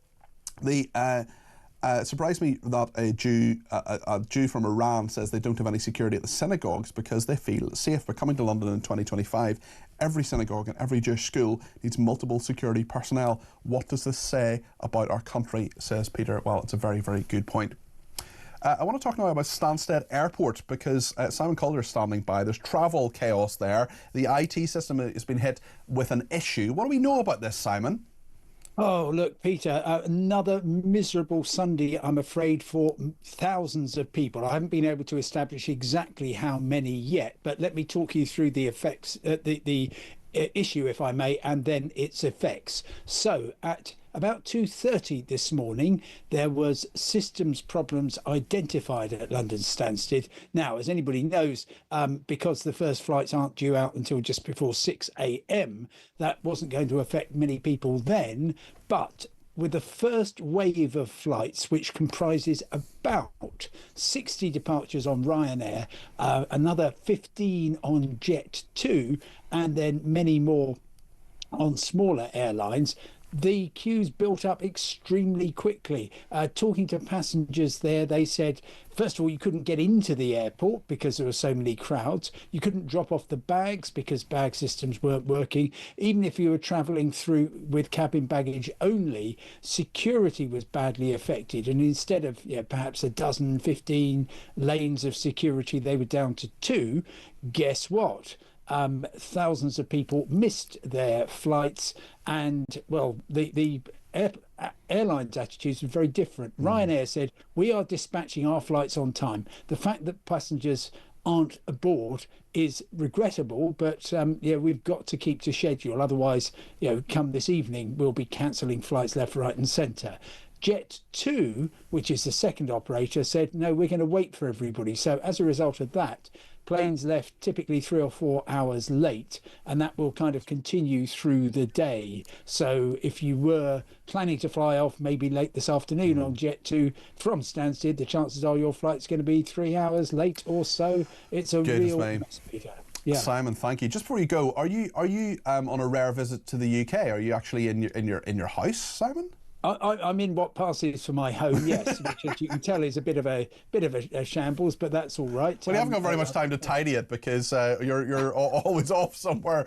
surprised me that a Jew from Iran says they don't have any security at the synagogues because they feel safe. But coming to London in 2025, every synagogue and every Jewish school needs multiple security personnel. What does this say about our country, says Peter? Well, it's a very, very good point. I want to talk now about Stansted Airport because Simon Calder is standing by. There's travel chaos there. The IT system has been hit with an issue. What do we know about this, Simon? Oh, look, Peter, another miserable Sunday, I'm afraid, for thousands of people. I haven't been able to establish exactly how many yet, but let me talk you through the effects, the issue, if I may, and then its effects. So, at about 2:30 this morning, there was systems problems identified at London Stansted. Now, as anybody knows, because the first flights aren't due out until just before 6 a.m, that wasn't going to affect many people then, but with the first wave of flights, which comprises about 60 departures on Ryanair, another 15 on Jet2, and then many more on smaller airlines, the queues built up extremely quickly. Talking to passengers there, they said, first of all, you couldn't get into the airport because there were so many crowds. You couldn't drop off the bags because bag systems weren't working. Even if you were travelling through with cabin baggage only, security was badly affected. And instead of perhaps a dozen, 15 lanes of security, they were down to 2. Guess what? Thousands of people missed their flights, and well, the airlines' attitudes were very different. Ryanair said, we are dispatching our flights on time. The fact that passengers aren't aboard is regrettable, but we've got to keep to schedule, otherwise come this evening we'll be cancelling flights left, right and centre. Jet2, which is the second operator, said no, we're going to wait for everybody. So as a result of that, planes left typically 3 or 4 hours late, and that will kind of continue through the day. So if you were planning to fly off maybe late this afternoon on Jet2 from Stansted, the chances are your flight's going to be 3 hours late or so. It's a real mess, Peter. Yeah. Simon, thank you. Just before you go, are you on a rare visit to the UK? Are you actually in your house, Simon? I'm in what passes for my home, yes, which, as you can tell, is a bit of a shambles, but that's all right. Well, you haven't got very much time to tidy it because you're always off somewhere.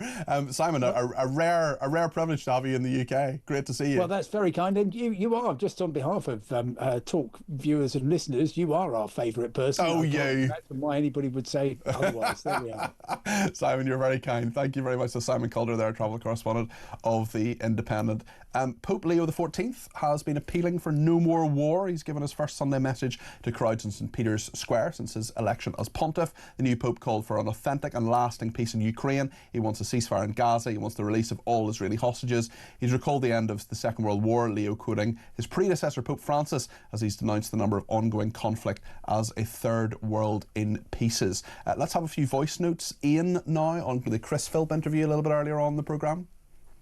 Simon, a rare privilege to have you in the UK. Great to see you. Well, that's very kind, and you are, just on behalf of Talk viewers and listeners, you are our favourite person. Oh, you. That's why anybody would say otherwise. There we are. Simon, you're very kind. Thank you very much to Simon Calder there, travel correspondent of The Independent. Pope Leo XIV has been appealing for no more war. He's given his first Sunday message to crowds in St Peter's Square since his election as pontiff. The new Pope called for an authentic and lasting peace in Ukraine. He wants a ceasefire in Gaza. He wants the release of all Israeli hostages. He's recalled the end of the Second World War, Leo quoting his predecessor, Pope Francis, as he's denounced the number of ongoing conflict as a third world in pieces. Let's have a few voice notes. Ian now on the Chris Philp interview a little bit earlier on in the programme.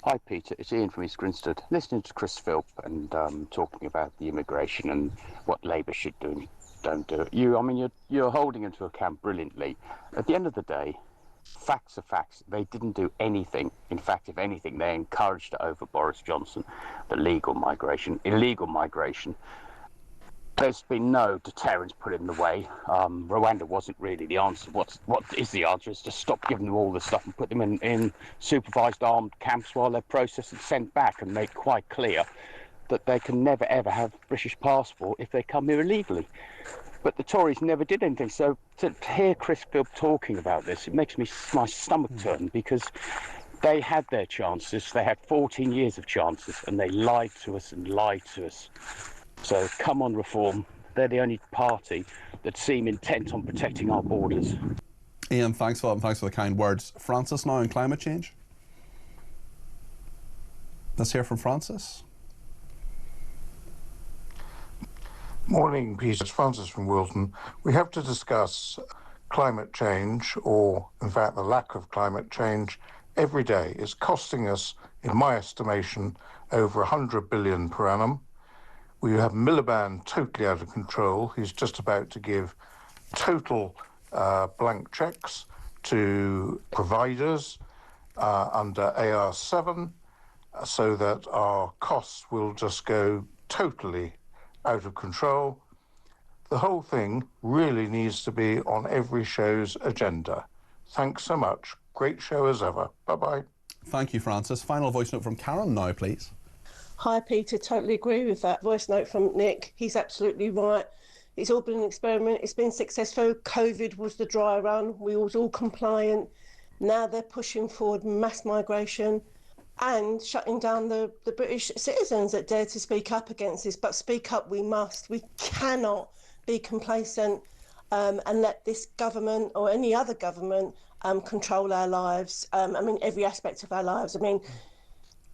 Hi Peter, it's Ian from East Grinstead. Listening to Chris Philp and talking about the immigration and what Labour should do and don't do. You're holding him to account brilliantly. At the end of the day, facts are facts. They didn't do anything. In fact, if anything, they encouraged it over Boris Johnson, the illegal migration. There's been no deterrence put in the way. Rwanda wasn't really the answer. What is the answer is to stop giving them all this stuff and put them in supervised armed camps while they're processed and sent back, and make quite clear that they can never ever have a British passport if they come here illegally. But the Tories never did anything. So to hear Chris Philp talking about this, it makes my stomach turn, because they had their chances. They had 14 years of chances, and they lied to us and lied to us. So come on, Reform. They're the only party that seem intent on protecting our borders. Ian, thanks for that, and thanks for the kind words. Francis now on climate change. Let's hear from Francis. Morning, Peter. It's Francis from Wilton. We have to discuss climate change, or in fact the lack of climate change, every day. It's costing us, in my estimation, over 100 billion per annum. We have Miliband totally out of control. He's just about to give total blank checks to providers under AR7, so that our costs will just go totally out of control. The whole thing really needs to be on every show's agenda. Thanks so much. Great show as ever. Bye-bye. Thank you, Francis. Final voice note from Karen now, please. Hi, Peter. Totally agree with that voice note from Nick. He's absolutely right. It's all been an experiment. It's been successful. COVID was the dry run. We was all compliant. Now they're pushing forward mass migration and shutting down the British citizens that dare to speak up against this. But speak up we must. We cannot be complacent and let this government or any other government control our lives. Every aspect of our lives.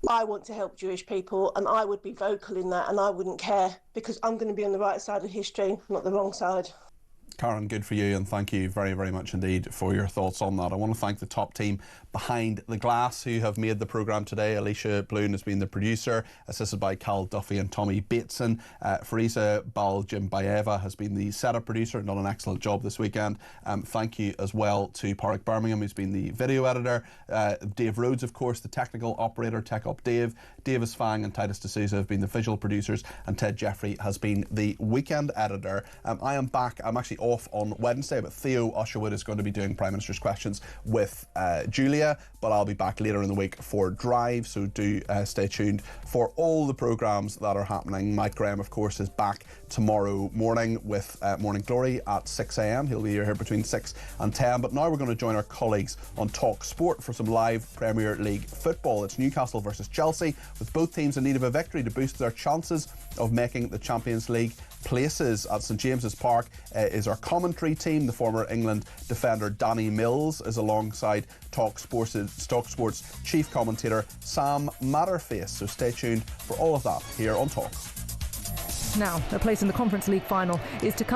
I want to help Jewish people, and I would be vocal in that, and I wouldn't care, because I'm going to be on the right side of history, not the wrong side. Karen, good for you, and thank you very, very much indeed for your thoughts on that. I want to thank the top team behind the glass who have made the programme today. Alicia Bloon has been the producer, assisted by Cal Duffy and Tommy Bateson. Farisa Baljimbayeva has been the setup producer and done an excellent job this weekend. Thank you as well to Park Birmingham, who's been the video editor. Dave Rhodes, of course, the technical operator, Tech Up Dave. Davis Fang and Titus D'Souza have been the visual producers, and Ted Jeffrey has been the weekend editor. I am back. I'm actually off on Wednesday, but Theo Usherwood is going to be doing Prime Minister's Questions with Julia, but I'll be back later in the week for Drive, so do stay tuned for all the programmes that are happening. Mike Graham, of course, is back tomorrow morning with Morning Glory at 6 a.m. He'll be here between 6 and 10, but now we're going to join our colleagues on Talk Sport for some live Premier League football. It's Newcastle versus Chelsea, with both teams in need of a victory to boost their chances of making the Champions League places. At St James's Park is our commentary team. The former England defender Danny Mills is alongside Talk Sports chief commentator Sam Matterface. So stay tuned for all of that here on Talk. Now, a place in the Conference League final is to come.